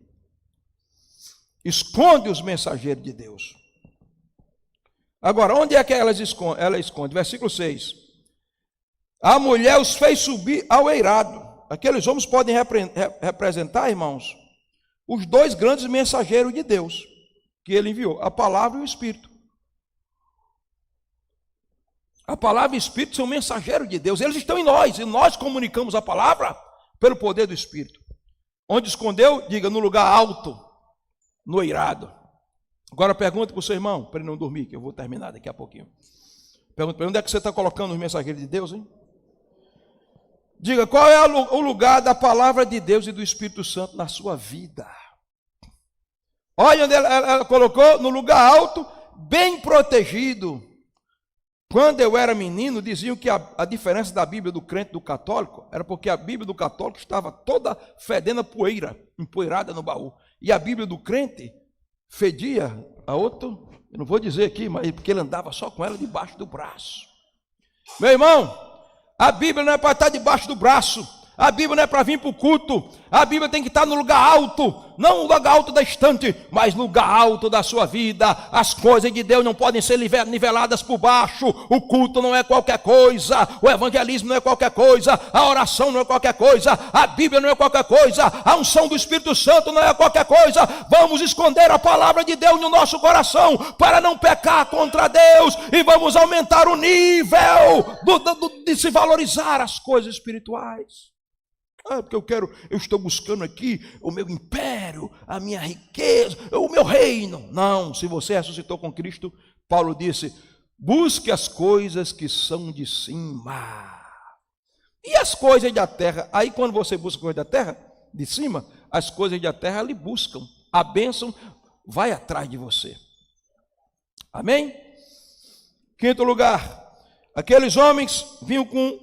esconde os mensageiros de Deus. Agora, onde é que ela esconde? Versículo 6. A mulher os fez subir ao eirado. Aqueles homens podem representar, irmãos, os dois grandes mensageiros de Deus que ele enviou, a palavra e o Espírito. A palavra e o Espírito são mensageiros de Deus, eles estão em nós, e nós comunicamos a palavra pelo poder do Espírito. Onde escondeu? Diga, no lugar alto, no eirado. Agora pergunta para o seu irmão, para ele não dormir, que eu vou terminar daqui a pouquinho. Pergunta para ele, onde é que você está colocando os mensageiros de Deus, hein? Diga, qual é o lugar da palavra de Deus e do Espírito Santo na sua vida? Olha onde ela colocou, no lugar alto, bem protegido. Quando eu era menino, diziam que a diferença da Bíblia do crente e do católico era porque a Bíblia do católico estava toda fedendo a poeira, empoeirada no baú. E a Bíblia do crente fedia a outro, eu não vou dizer aqui, mas porque ele andava só com ela debaixo do braço. Meu irmão, a Bíblia não é para estar debaixo do braço. A Bíblia não é para vir para o culto. A Bíblia tem que estar no lugar alto. Não no lugar alto da estante, mas no lugar alto da sua vida. As coisas de Deus não podem ser niveladas por baixo. O culto não é qualquer coisa. O evangelismo não é qualquer coisa. A oração não é qualquer coisa. A Bíblia não é qualquer coisa. A unção do Espírito Santo não é qualquer coisa. Vamos esconder a palavra de Deus no nosso coração para não pecar contra Deus. E vamos aumentar o nível de se valorizar as coisas espirituais. Porque eu estou buscando aqui o meu império, a minha riqueza, o meu reino. Não, se você ressuscitou com Cristo, Paulo disse, busque as coisas que são de cima. E as coisas da terra? Aí quando você busca coisas da terra, de cima, as coisas da terra lhe buscam. A bênção vai atrás de você. Amém? Quinto lugar, aqueles homens vinham com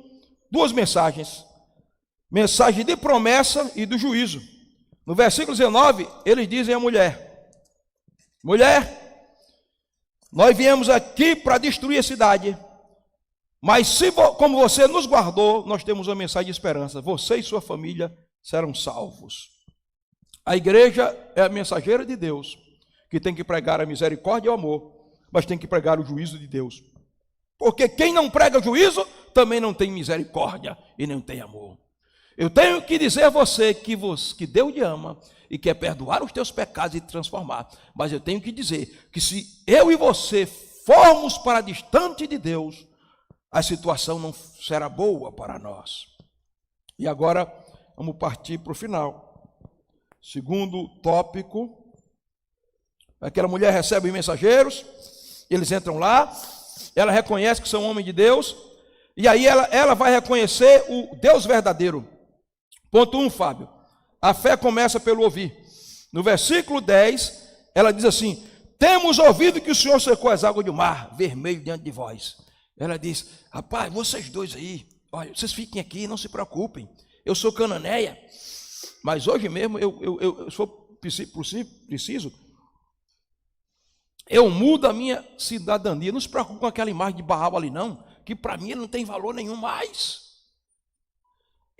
duas mensagens. Mensagem de promessa e do juízo. No versículo 19, eles dizem à mulher, mulher, nós viemos aqui para destruir a cidade, mas como você nos guardou, nós temos uma mensagem de esperança, você e sua família serão salvos. A igreja é a mensageira de Deus, que tem que pregar a misericórdia e o amor, mas tem que pregar o juízo de Deus. Porque quem não prega o juízo, também não tem misericórdia e não tem amor. Eu tenho que dizer a você que Deus te ama e quer perdoar os teus pecados e te transformar. Mas eu tenho que dizer que se eu e você formos para distante de Deus, a situação não será boa para nós. E agora vamos partir para o final. Segundo tópico, aquela mulher recebe os mensageiros, eles entram lá, ela reconhece que são homens de Deus, e aí ela vai reconhecer o Deus verdadeiro. Ponto 1, Fábio, a fé começa pelo ouvir. No versículo 10, ela diz assim, temos ouvido que o Senhor secou as águas do mar, vermelho diante de vós. Ela diz, rapaz, vocês dois aí, olha, vocês fiquem aqui, não se preocupem, eu sou cananeia, mas hoje mesmo, eu sou preciso, eu mudo a minha cidadania, não se preocupe com aquela imagem de Baal ali não, que para mim não tem valor nenhum mais.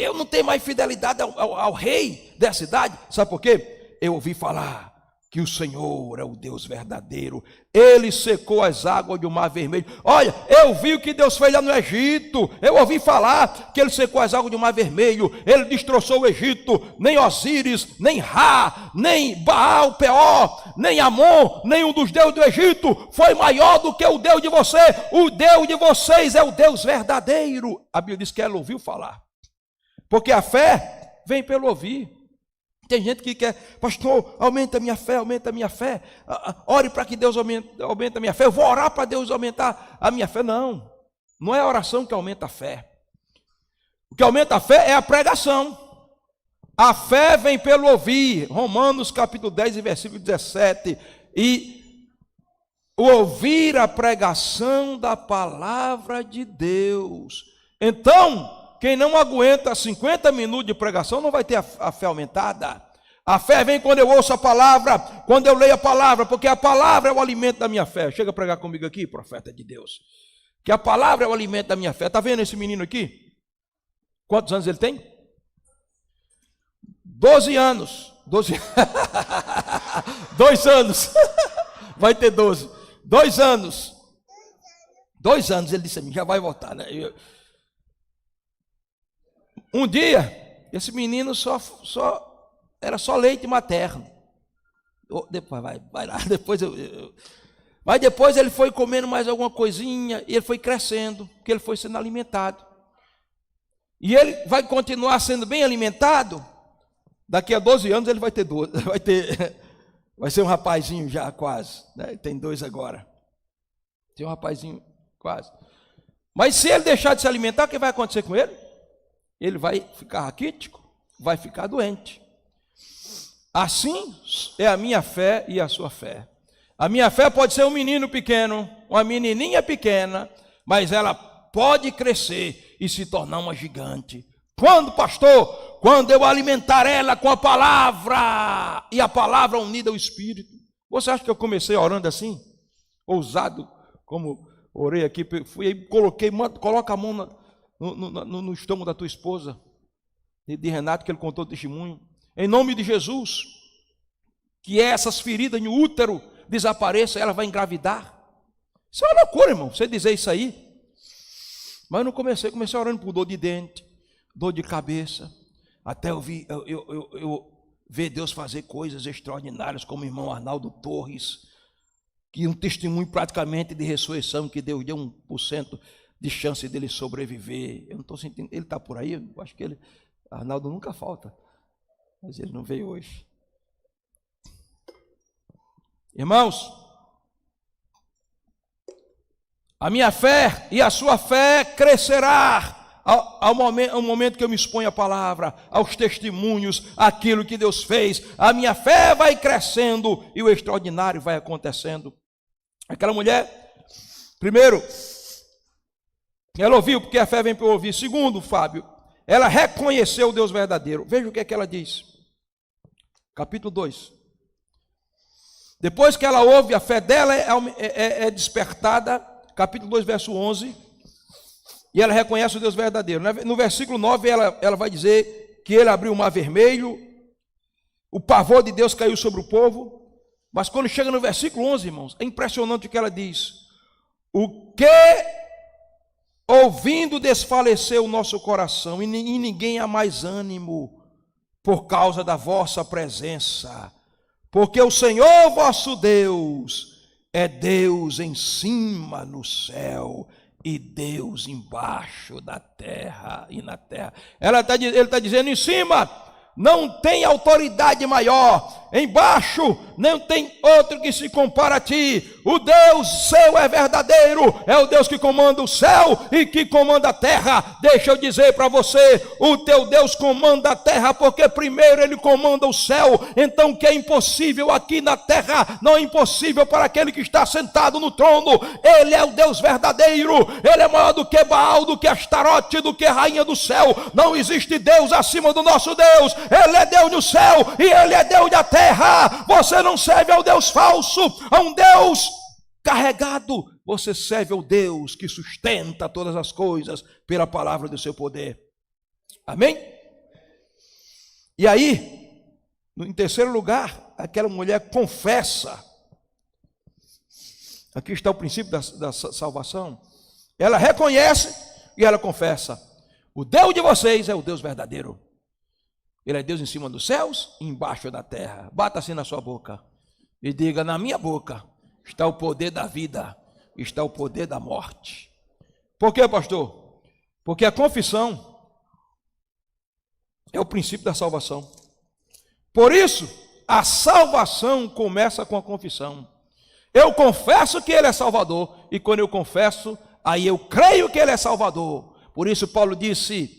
Eu não tenho mais fidelidade ao rei da cidade. Sabe por quê? Eu ouvi falar que o Senhor é o Deus verdadeiro. Ele secou as águas do Mar Vermelho. Olha, eu vi o que Deus fez lá no Egito. Eu ouvi falar que ele secou as águas do Mar Vermelho. Ele destroçou o Egito. Nem Osíris, nem Ra, nem Baal, Peor, nem Amon, nenhum dos deuses do Egito foi maior do que o Deus de você. O Deus de vocês é o Deus verdadeiro. A Bíblia diz que ela ouviu falar. Porque a fé vem pelo ouvir. Tem gente que quer, pastor, aumenta a minha fé, aumenta a minha fé. Ore para que Deus aumente a minha fé. Eu vou orar para Deus aumentar a minha fé. Não, não é a oração que aumenta a fé. O que aumenta a fé é a pregação. A fé vem pelo ouvir. Romanos capítulo 10 e versículo 17. E o ouvir a pregação da palavra de Deus. Então, quem não aguenta 50 minutos de pregação não vai ter a fé aumentada. A fé vem quando eu ouço a palavra, quando eu leio a palavra, porque a palavra é o alimento da minha fé. Chega a pregar comigo aqui, profeta de Deus. Que a palavra é o alimento da minha fé. Está vendo esse menino aqui? Quantos anos ele tem? 12 anos. 2 anos. Vai ter 12. 2 anos. 2 anos, ele disse a mim, já vai voltar, né? Um dia, esse menino era só leite materno. Depois vai lá, mas depois ele foi comendo mais alguma coisinha, e ele foi crescendo, porque ele foi sendo alimentado. E ele vai continuar sendo bem alimentado. Daqui a 12 anos ele vai ter 12, vai ser um rapazinho já quase, né? Tem 2 agora. Tem um rapazinho quase. Mas se ele deixar de se alimentar, o que vai acontecer com ele? Ele vai ficar raquítico, vai ficar doente. Assim é a minha fé e a sua fé. A minha fé pode ser um menino pequeno, uma menininha pequena, mas ela pode crescer e se tornar uma gigante. Quando, pastor? Quando eu alimentar ela com a palavra, e a palavra unida ao Espírito. Você acha que eu comecei orando assim? Ousado, como orei aqui, fui aí, coloca a mão no estômago da tua esposa, de Renato, que ele contou o testemunho, em nome de Jesus, que essas feridas no útero desapareçam, ela vai engravidar. Isso é uma loucura, irmão, você dizer isso aí. Mas eu não comecei orando por dor de dente, dor de cabeça, até eu ver Deus fazer coisas extraordinárias, como o irmão Arnaldo Torres, que um testemunho praticamente de ressurreição, que Deus deu 1% de chance dele sobreviver. Eu não estou sentindo, ele está por aí, eu acho que Arnaldo nunca falta, mas ele não veio hoje. Irmãos, a minha fé e a sua fé crescerá ao momento que eu me exponho à palavra, aos testemunhos, aquilo que Deus fez. A minha fé vai crescendo e o extraordinário vai acontecendo. Aquela mulher, primeiro, ela ouviu, porque a fé vem para ouvir. Segundo, Fábio, ela reconheceu o Deus verdadeiro. Veja o que é que ela diz. Capítulo 2. Depois que ela ouve, a fé dela é despertada. Capítulo 2, verso 11. E ela reconhece o Deus verdadeiro. No versículo 9, ela vai dizer que ele abriu o mar vermelho. O pavor de Deus caiu sobre o povo. Mas quando chega no versículo 11, irmãos, é impressionante o que ela diz. O que ouvindo desfaleceu o nosso coração, e ninguém há mais ânimo por causa da vossa presença, porque o Senhor vosso Deus é Deus em cima no céu e Deus embaixo da terra e na terra. Ele está dizendo: em cima não tem autoridade maior, embaixo não tem outro que se compara a ti. O Deus seu é verdadeiro, é o Deus que comanda o céu e que comanda a terra. Deixa eu dizer para você, o teu Deus comanda a terra, porque primeiro ele comanda o céu. Então o que é impossível aqui na terra, não é impossível para aquele que está sentado no trono. Ele é o Deus verdadeiro, ele é maior do que Baal, do que Astarote, do que a rainha do céu. Não existe Deus acima do nosso Deus. Ele é Deus no céu e ele é Deus da terra. Você não serve ao Deus falso, a um Deus carregado. Você serve ao Deus que sustenta todas as coisas pela palavra do seu poder. Amém? E aí, em terceiro lugar, aquela mulher confessa. Aqui está o princípio da salvação. Ela reconhece e ela confessa: o Deus de vocês é o Deus verdadeiro. Ele é Deus em cima dos céus e embaixo da terra. Bata assim na sua boca e diga: na minha boca está o poder da vida, está o poder da morte. Por quê, pastor? Porque a confissão é o princípio da salvação. Por isso, a salvação começa com a confissão. Eu confesso que Ele é Salvador, e quando eu confesso, aí eu creio que Ele é Salvador. Por isso Paulo disse,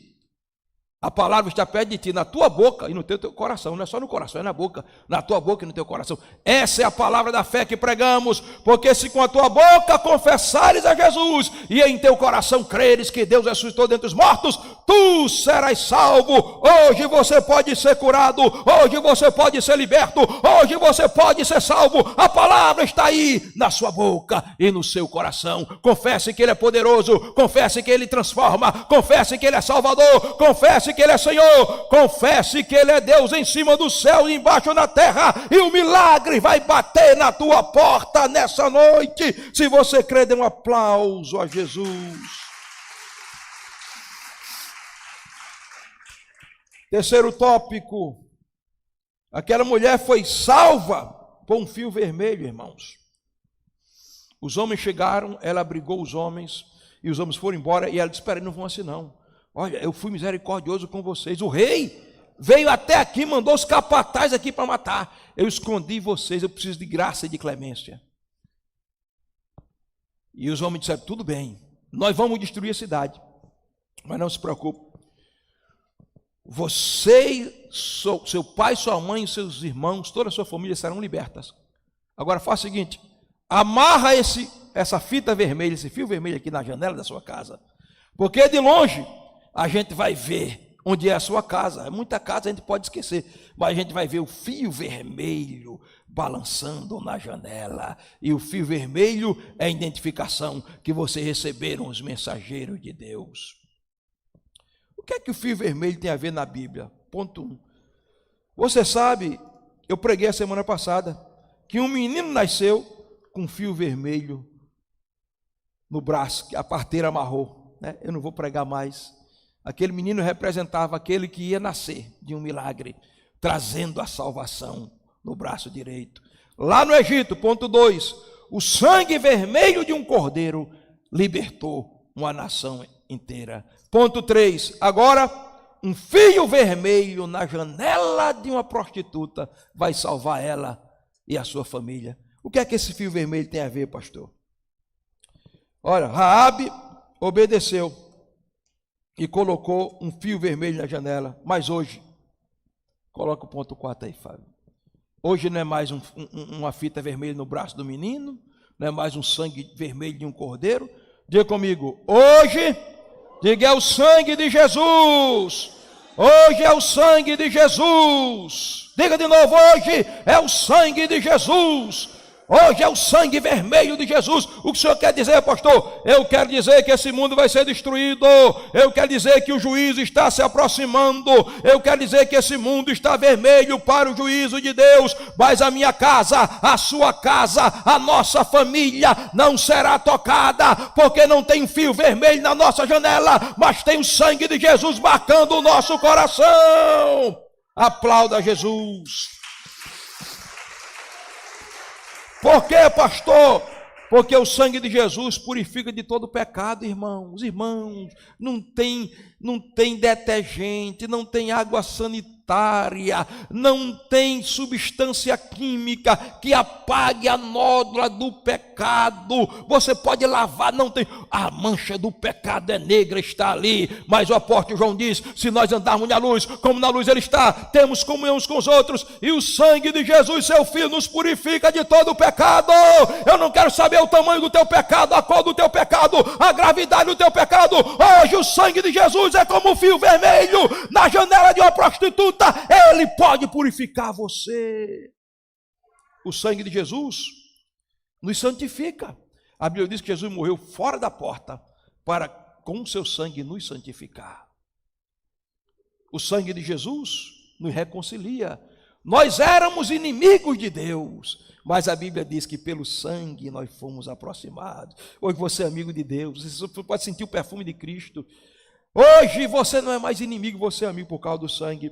a palavra está perto de ti, na tua boca e no teu coração. Não é só no coração, é na boca, na tua boca e no teu coração. Essa é a palavra da fé que pregamos, porque se com a tua boca confessares a Jesus e em teu coração creres que Deus ressuscitou dentre os mortos, tu serás salvo. Hoje você pode ser curado, hoje você pode ser liberto, hoje você pode ser salvo. A palavra está aí na sua boca e no seu coração. Confesse que Ele é poderoso, confesse que Ele transforma, confesse que Ele é Salvador, confesse que Ele é Senhor, confesse que Ele é Deus em cima do céu e embaixo na terra, e o milagre vai bater na tua porta nessa noite. Se você crê, dê um aplauso a Jesus. Terceiro tópico, aquela mulher foi salva por um fio vermelho, irmãos. Os homens chegaram, ela abrigou os homens, e os homens foram embora, e ela disse, espera, não vão assim não. Olha, eu fui misericordioso com vocês. O rei veio até aqui, mandou os capatazes aqui para matar. Eu escondi vocês, eu preciso de graça e de clemência. E os homens disseram, tudo bem, nós vamos destruir a cidade, mas não se preocupe. Você, seu pai, sua mãe, seus irmãos, toda a sua família serão libertas. Agora faça o seguinte, amarra essa fita vermelha, esse fio vermelho aqui na janela da sua casa, porque de longe a gente vai ver onde é a sua casa. Muita casa a gente pode esquecer, mas a gente vai ver o fio vermelho balançando na janela. E o fio vermelho é a identificação que vocês receberam os mensageiros de Deus. O que é que o fio vermelho tem a ver na Bíblia? Ponto 1. Você sabe, eu preguei a semana passada, que um menino nasceu com um fio vermelho no braço, que a parteira amarrou. Eu não vou pregar mais. Aquele menino representava aquele que ia nascer de um milagre, trazendo a salvação no braço direito. Lá no Egito, ponto 2, o sangue vermelho de um cordeiro libertou uma nação inteira. Ponto 3, agora um fio vermelho na janela de uma prostituta vai salvar ela e a sua família. O que é que esse fio vermelho tem a ver, pastor? Olha, Raabe obedeceu e colocou um fio vermelho na janela. Mas hoje, coloca o ponto 4 aí, Fábio. Hoje não é mais uma fita vermelha no braço do menino, não é mais um sangue vermelho de um cordeiro. Diga comigo, hoje, diga, é o sangue de Jesus. Hoje é o sangue de Jesus. Diga de novo, hoje é o sangue de Jesus. Hoje é o sangue vermelho de Jesus. O que o senhor quer dizer, pastor? Eu quero dizer que esse mundo vai ser destruído. Eu quero dizer que o juízo está se aproximando. Eu quero dizer que esse mundo está vermelho para o juízo de Deus. Mas a minha casa, a sua casa, a nossa família não será tocada, porque não tem fio vermelho na nossa janela, mas tem o sangue de Jesus marcando o nosso coração. Aplauda Jesus. Por quê, pastor? Porque o sangue de Jesus purifica de todo pecado, irmãos. Irmãos, não tem detergente, não tem água sanitária, não tem substância química que apague a nódoa do pecado. Você pode lavar, não tem. A mancha do pecado é negra, está ali. Mas o apóstolo João diz, se nós andarmos na luz, como na luz ele está, temos comunhão uns com os outros, e o sangue de Jesus, seu Filho, nos purifica de todo o pecado. Eu não quero saber o tamanho do teu pecado, a cor do teu pecado, a gravidade do teu pecado. Hoje o sangue de Jesus é como um fio vermelho na janela de uma prostituta. Ele pode purificar você. O sangue de Jesus nos santifica. A Bíblia diz que Jesus morreu fora da porta para com o seu sangue nos santificar. O sangue de Jesus nos reconcilia. Nós éramos inimigos de Deus, mas a Bíblia diz que pelo sangue nós fomos aproximados. Hoje você é amigo de Deus, você pode sentir o perfume de Cristo. Hoje você não é mais inimigo, você é amigo por causa do sangue.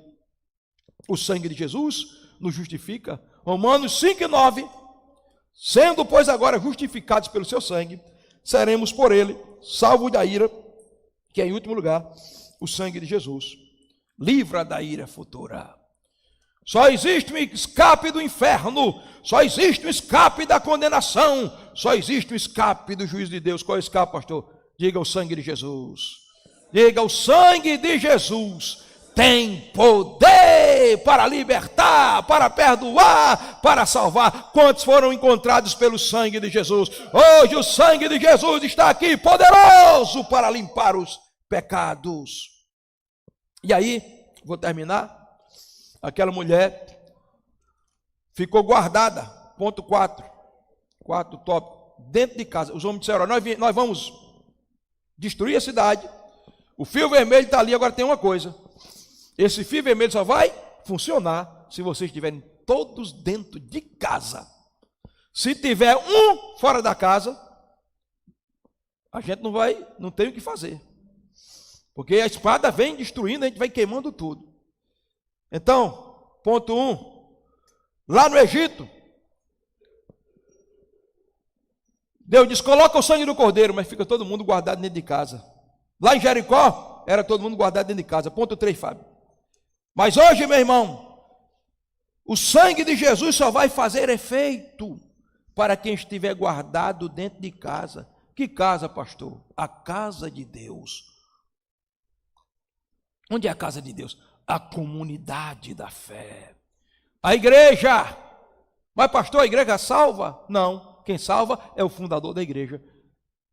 O sangue de Jesus nos justifica. Romanos 5:9. Sendo, pois, agora justificados pelo seu sangue, seremos por ele salvos da ira, que é, em último lugar, o sangue de Jesus livra da ira futura. Só existe um escape do inferno, só existe um escape da condenação, só existe um escape do juízo de Deus. Qual é o escape, pastor? Diga: o sangue de Jesus. Diga: o sangue de Jesus tem poder para libertar, para perdoar, para salvar. Quantos foram encontrados pelo sangue de Jesus? Hoje o sangue de Jesus está aqui, poderoso para limpar os pecados. E aí, vou terminar. Aquela mulher ficou guardada, ponto 4, quarto tópico, dentro de casa. Os homens disseram: nós vamos destruir a cidade, o fio vermelho está ali. Agora tem uma coisa: esse fio vermelho só vai funcionar se vocês estiverem todos dentro de casa. Se tiver um fora da casa, a gente não tem o que fazer, porque a espada vem destruindo, a gente vai queimando tudo. Então, ponto 1, lá no Egito, Deus diz: coloca o sangue do cordeiro, mas fica todo mundo guardado dentro de casa. Lá em Jericó, era todo mundo guardado dentro de casa. Ponto 3, Fábio. Mas hoje, meu irmão, o sangue de Jesus só vai fazer efeito para quem estiver guardado dentro de casa. Que casa, pastor? A casa de Deus. Onde é a casa de Deus? A comunidade da fé. A igreja. Mas pastor, a igreja salva? Não, quem salva é o fundador da igreja.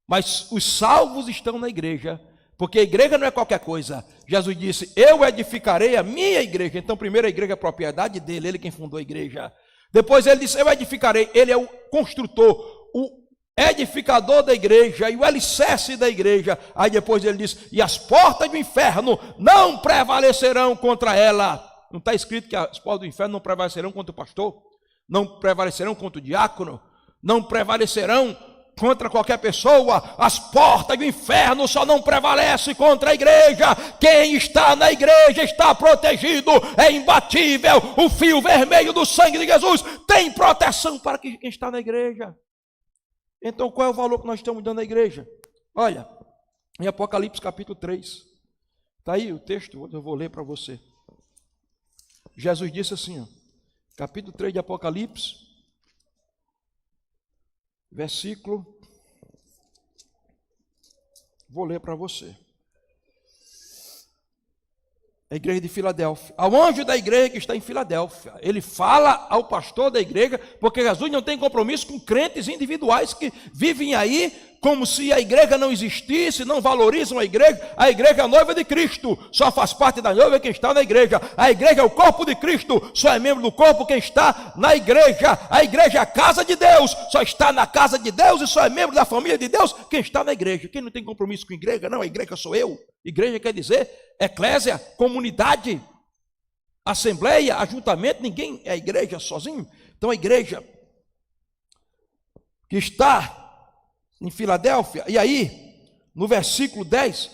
Mas os salvos estão na igreja, porque a igreja não é qualquer coisa. Jesus disse: eu edificarei a minha igreja. Então primeiro a igreja é a propriedade dele, ele quem fundou a igreja. Depois ele disse: eu edificarei, ele é o construtor, o edificador da igreja e o alicerce da igreja. Aí depois ele diz: e as portas do inferno não prevalecerão contra ela. Não está escrito que as portas do inferno não prevalecerão contra o pastor? Não prevalecerão contra o diácono? Não prevalecerão contra qualquer pessoa? As portas do inferno só não prevalecem contra a igreja. Quem está na igreja está protegido, é imbatível. O fio vermelho do sangue de Jesus tem proteção para quem está na igreja. Então qual é o valor que nós estamos dando à igreja? Olha, em Apocalipse capítulo 3, está aí o texto, eu vou ler para você. Jesus disse assim, ó, capítulo 3 de Apocalipse, versículo, vou ler para você. A igreja de Filadélfia, ao anjo da igreja que está em Filadélfia, ele fala ao pastor da igreja, porque Jesus não tem compromisso com crentes individuais que vivem aí como se a igreja não existisse, não valorizam a igreja é a noiva de Cristo, só faz parte da noiva quem está na igreja, a igreja é o corpo de Cristo, só é membro do corpo quem está na igreja, a igreja é a casa de Deus, só está na casa de Deus e só é membro da família de Deus quem está na igreja. Quem não tem compromisso com a igreja? Não, a igreja sou eu. Igreja quer dizer eclésia, comunidade, assembleia, ajuntamento. Ninguém é igreja sozinho. Então a igreja que está em Filadélfia, e aí no versículo 10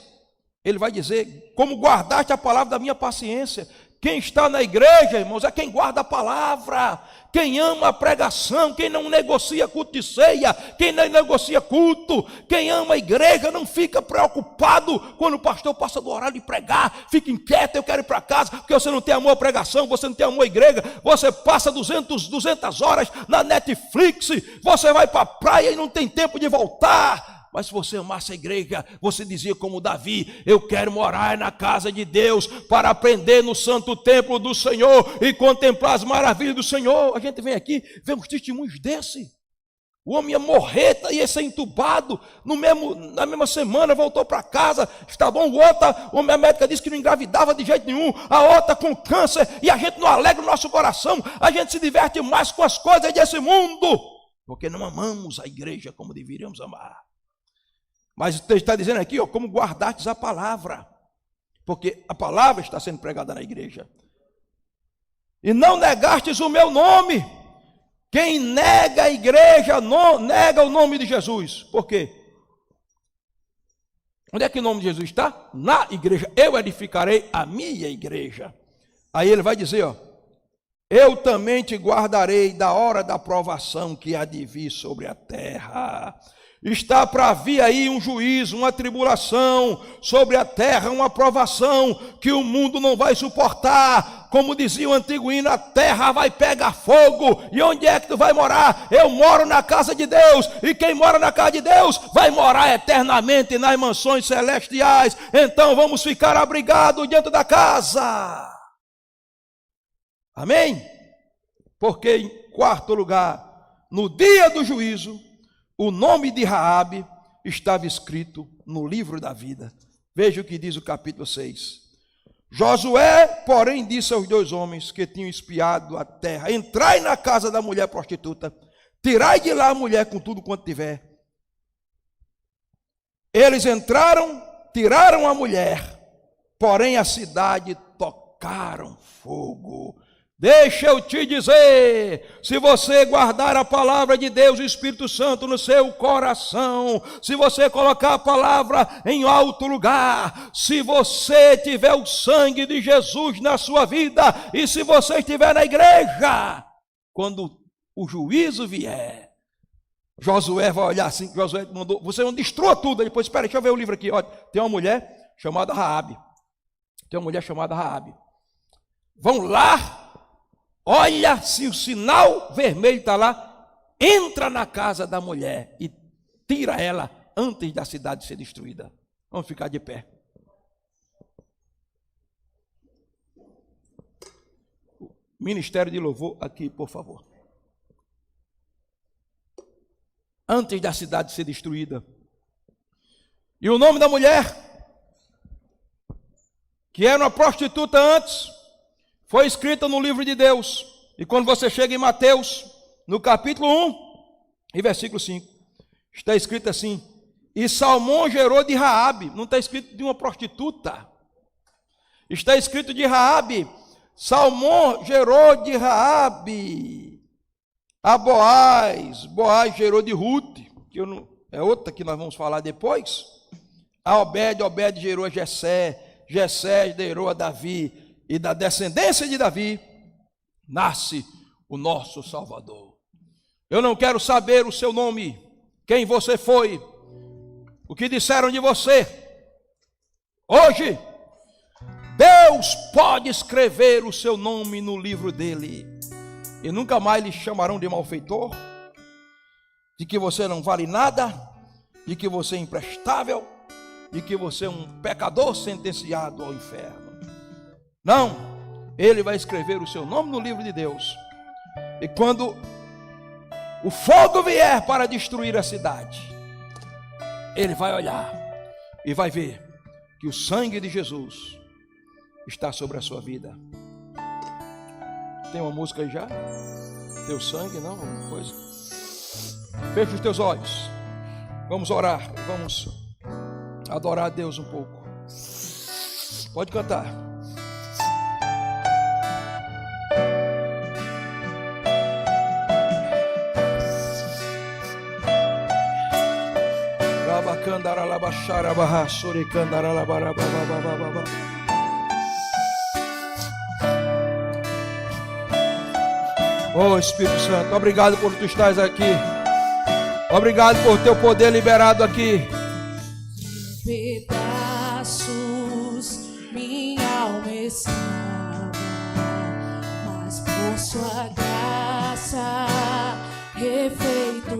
ele vai dizer: como guardaste a palavra da minha paciência. Quem está na igreja, irmãos, é quem guarda a palavra, quem ama a pregação, quem não negocia culto de ceia, quem não negocia culto, quem ama a igreja não fica preocupado quando o pastor passa do horário de pregar, fica inquieto: eu quero ir para casa, porque você não tem amor à pregação, você não tem amor à igreja, você passa 200 horas na Netflix, você vai para a praia e não tem tempo de voltar. Mas se você amasse a igreja, você dizia como Davi: eu quero morar na casa de Deus para aprender no santo templo do Senhor e contemplar as maravilhas do Senhor. A gente vem aqui, vemos testemunhos desse. O homem ia morrer, ia ser entubado, na mesma semana voltou para casa, está bom. A médica disse que não engravidava de jeito nenhum, a outra com câncer, e a gente não alegra o nosso coração, a gente se diverte mais com as coisas desse mundo, porque não amamos a igreja como deveríamos amar. Mas ele está dizendo aqui, ó, como guardastes a palavra, porque a palavra está sendo pregada na igreja. E não negastes o meu nome. Quem nega a igreja, nega o nome de Jesus. Por quê? Onde é que o nome de Jesus está? Na igreja. Eu edificarei a minha igreja. Aí ele vai dizer, ó: eu também te guardarei da hora da provação que há de vir sobre a terra. Está para vir aí um juízo, uma tribulação sobre a terra, uma provação que o mundo não vai suportar. Como dizia o antigo hino, a terra vai pegar fogo. E onde é que tu vai morar? Eu moro na casa de Deus. E quem mora na casa de Deus vai morar eternamente nas mansões celestiais. Então vamos ficar abrigados dentro da casa. Amém? Porque em quarto lugar, no dia do juízo, o nome de Raabe estava escrito no livro da vida. Veja o que diz o capítulo 6. Josué, porém, disse aos 2 homens que tinham espiado a terra: entrai na casa da mulher prostituta, tirai de lá a mulher com tudo quanto tiver. Eles entraram, tiraram a mulher, porém a cidade tocaram fogo. Deixa eu te dizer, se você guardar a palavra de Deus, o Espírito Santo no seu coração, se você colocar a palavra em alto lugar, se você tiver o sangue de Jesus na sua vida, e se você estiver na igreja, quando o juízo vier, Josué vai olhar assim, Josué mandou, você não destrua tudo. Depois, espera, deixa eu ver o livro aqui, olha, tem uma mulher chamada Raabe, vão lá, olha se o sinal vermelho está lá, entra na casa da mulher e tira ela antes da cidade ser destruída. Vamos ficar de pé. Ministério de louvor aqui, por favor. Antes da cidade ser destruída. E o nome da mulher, que era uma prostituta antes, foi escrita no livro de Deus. E quando você chega em Mateus, no capítulo 1 e versículo 5, está escrito assim: e Salmão gerou de Raabe. Não está escrito de uma prostituta, está escrito de Raabe. Salmão gerou de Raabe a Boaz, Boaz gerou de Ruth, é outra que nós vamos falar depois. A Obed, Obed gerou a Jessé, Jessé gerou a Davi. E da descendência de Davi nasce o nosso Salvador. Eu não quero saber o seu nome, quem você foi, o que disseram de você. Hoje, Deus pode escrever o seu nome no livro dele, e nunca mais lhe chamarão de malfeitor, de que você não vale nada, de que você é imprestável, de que você é um pecador sentenciado ao inferno. Não, ele vai escrever o seu nome no livro de Deus. E quando o fogo vier para destruir a cidade, ele vai olhar e vai ver que o sangue de Jesus está sobre a sua vida. Tem uma música aí já? Teu sangue, não? Alguma coisa? Feche os teus olhos. Vamos orar, vamos adorar a Deus um pouco. Pode cantar. Oh Espírito Santo, obrigado por tu estás aqui. Obrigado por teu poder liberado aqui. Pedaços minha alma estava, mas por sua graça refeito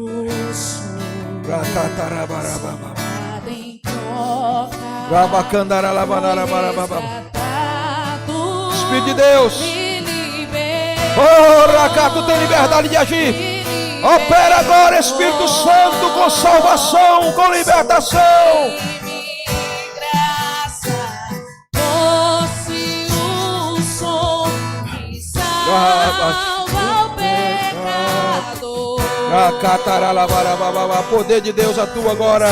sou. Espírito de Deus, oh Racá, tu tem liberdade de agir. Opera agora, Espírito Santo, com salvação, com libertação. Poder de Deus atua agora.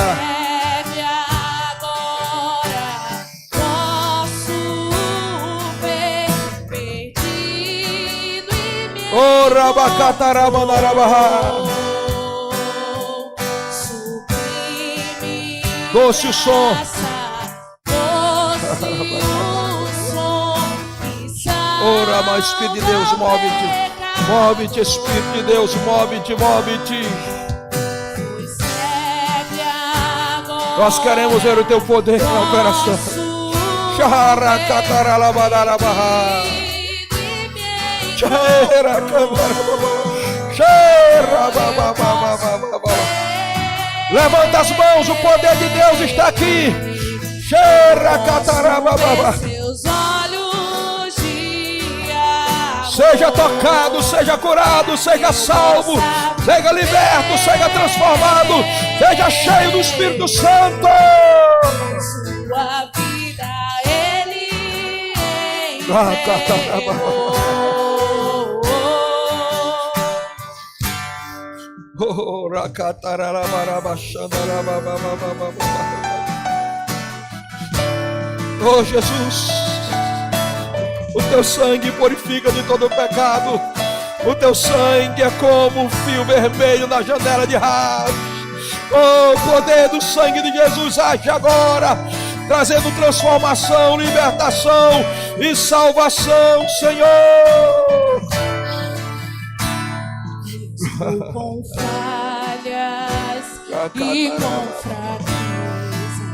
Oh, doce o som. Ora, mas Espírito de Deus, move-te. Move-te, Espírito de Deus, move-te, move-te. Nós queremos ver o teu poder na operação. Levanta as mãos, o poder de Deus está aqui. Seja tocado, seja curado, seja salvo, seja liberto, seja transformado, seja cheio do Espírito Santo. Sua vida Ele entregou. Oh Jesus, o teu sangue purifica de todo pecado. O teu sangue é como um fio vermelho na janela de raios. Oh, o poder do sangue de Jesus age agora, trazendo transformação, libertação e salvação, Senhor. Com falhas e com fraqueza,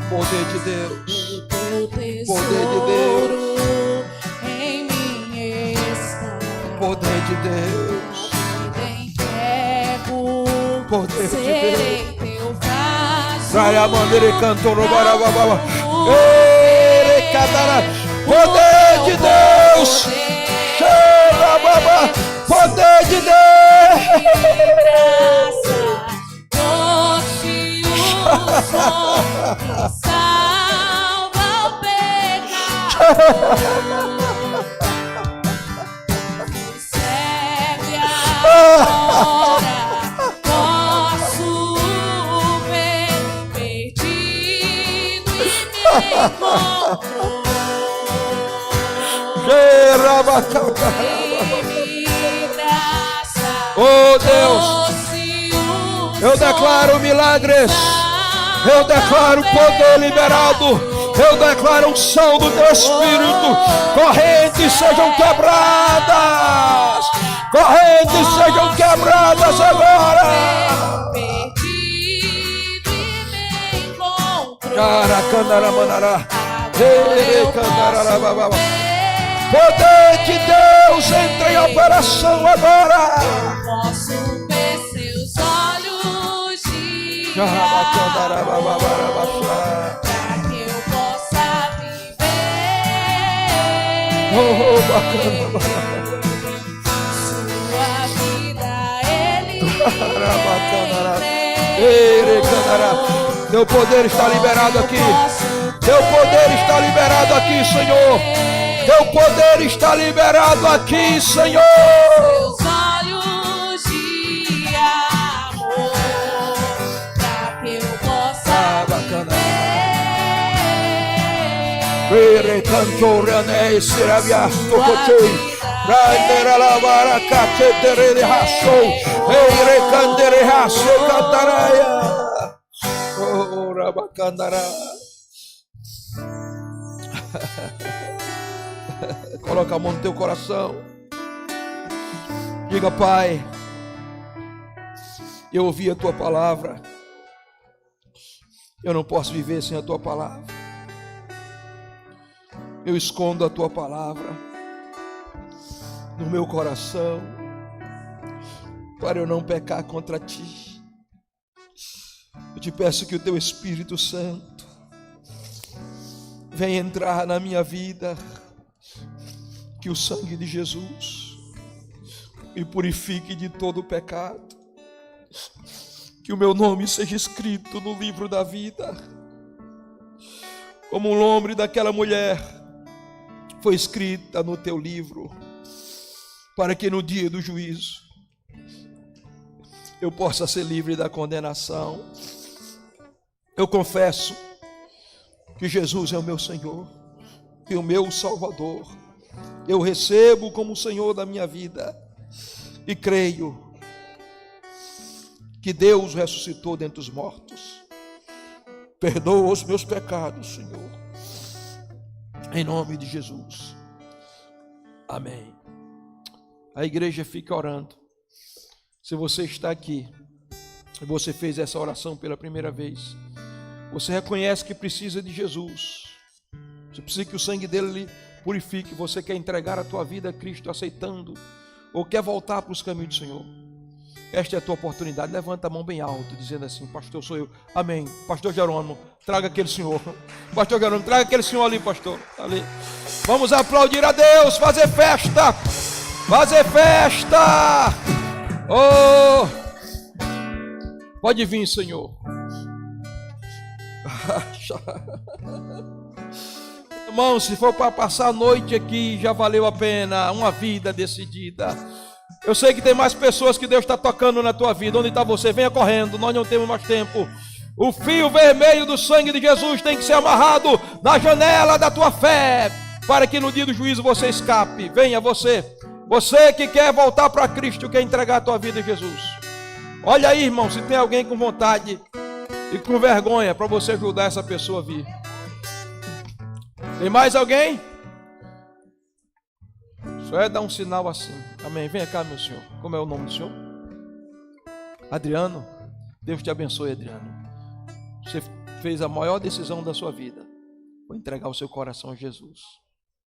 poder de Deus, poder de Deus em mim está. Poder de Deus, entrego, poder de serei teu vaso. Trai a bandeira e cantou no barababa. Poder de Deus, chega baba, poder de Deus. Trouxe o som que salva o pecado. Serve agora, posso ver, perdido e me encontrou. Oh Deus, eu declaro milagres, eu declaro poder liberado, eu declaro unção do teu Espírito. Correntes sejam quebradas, correntes sejam quebradas agora. Poder de Deus entra em operação agora. Posso ver seus olhos de para que eu possa viver. Sua vida Ele entregou. Teu poder está liberado aqui. Teu poder está liberado aqui, Senhor. Teu poder está liberado aqui, Senhor. Seus olhos de amor, para que eu possa viver. Cantorane Sirabia Tokotei. Randera la baracate tere de hasou. Eire candere hasou cantaraya. Oh, rabacandara. Coloca a mão no teu coração. Diga: Pai, eu ouvi a tua palavra. Eu não posso viver sem a tua palavra. Eu escondo a tua palavra no meu coração para eu não pecar contra ti. Eu te peço que o teu Espírito Santo venha entrar na minha vida, que o sangue de Jesus me purifique de todo o pecado, que o meu nome seja escrito no livro da vida, como o nome daquela mulher foi escrita no teu livro, para que no dia do juízo eu possa ser livre da condenação. Eu confesso que Jesus é o meu Senhor e o meu Salvador. Eu recebo como Senhor da minha vida e creio que Deus ressuscitou dentre os mortos. Perdoa os meus pecados, Senhor, em nome de Jesus. Amém. A igreja fica orando. Se você está aqui e você fez essa oração pela primeira vez, Você reconhece que precisa de Jesus. Você precisa que o sangue dele lhe purifique. Você quer entregar a tua vida a Cristo aceitando, ou quer voltar para os caminhos do Senhor. Esta é a tua oportunidade. Levanta a mão bem alto, dizendo assim: pastor, sou eu. Amém. Pastor Jerônimo, traga aquele senhor. Pastor Jerônimo, traga aquele senhor ali, pastor. Ali. Vamos aplaudir a Deus, fazer festa. Fazer festa. Oh, pode vir, Senhor. Irmão, se for para passar a noite aqui, já valeu a pena. Uma vida decidida. Eu sei que tem mais pessoas que Deus está tocando na tua vida. Onde está você? Venha correndo, nós não temos mais tempo. O fio vermelho do sangue de Jesus tem que ser amarrado na janela da tua fé, para que no dia do juízo você escape. Venha você que quer voltar para Cristo, quer entregar a tua vida a Jesus. Olha aí, irmão, se tem alguém com vontade e com vergonha, para você ajudar essa pessoa a vir. Tem mais alguém? Só é dar um sinal assim. Amém. Venha cá, meu senhor. Como é o nome do senhor? Adriano. Deus te abençoe, Adriano. Você fez a maior decisão da sua vida. Foi entregar o seu coração a Jesus.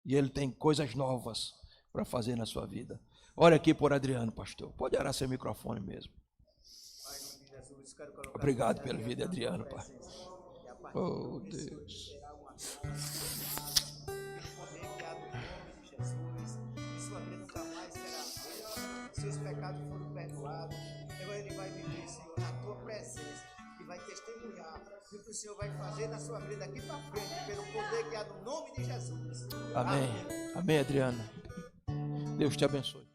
E Ele tem coisas novas para fazer na sua vida. Olha aqui por Adriano, pastor. Pode orar sem microfone mesmo. Obrigado pela vida de Adriano, pai. Oh, Deus. Seus pecados foram perdoados. Agora ele vai viver, Senhor, na tua presença e vai testemunhar o que o Senhor vai fazer na sua vida daqui para frente, pelo poder que há no nome de Jesus. Amém. Amém, Adriano. Deus te abençoe.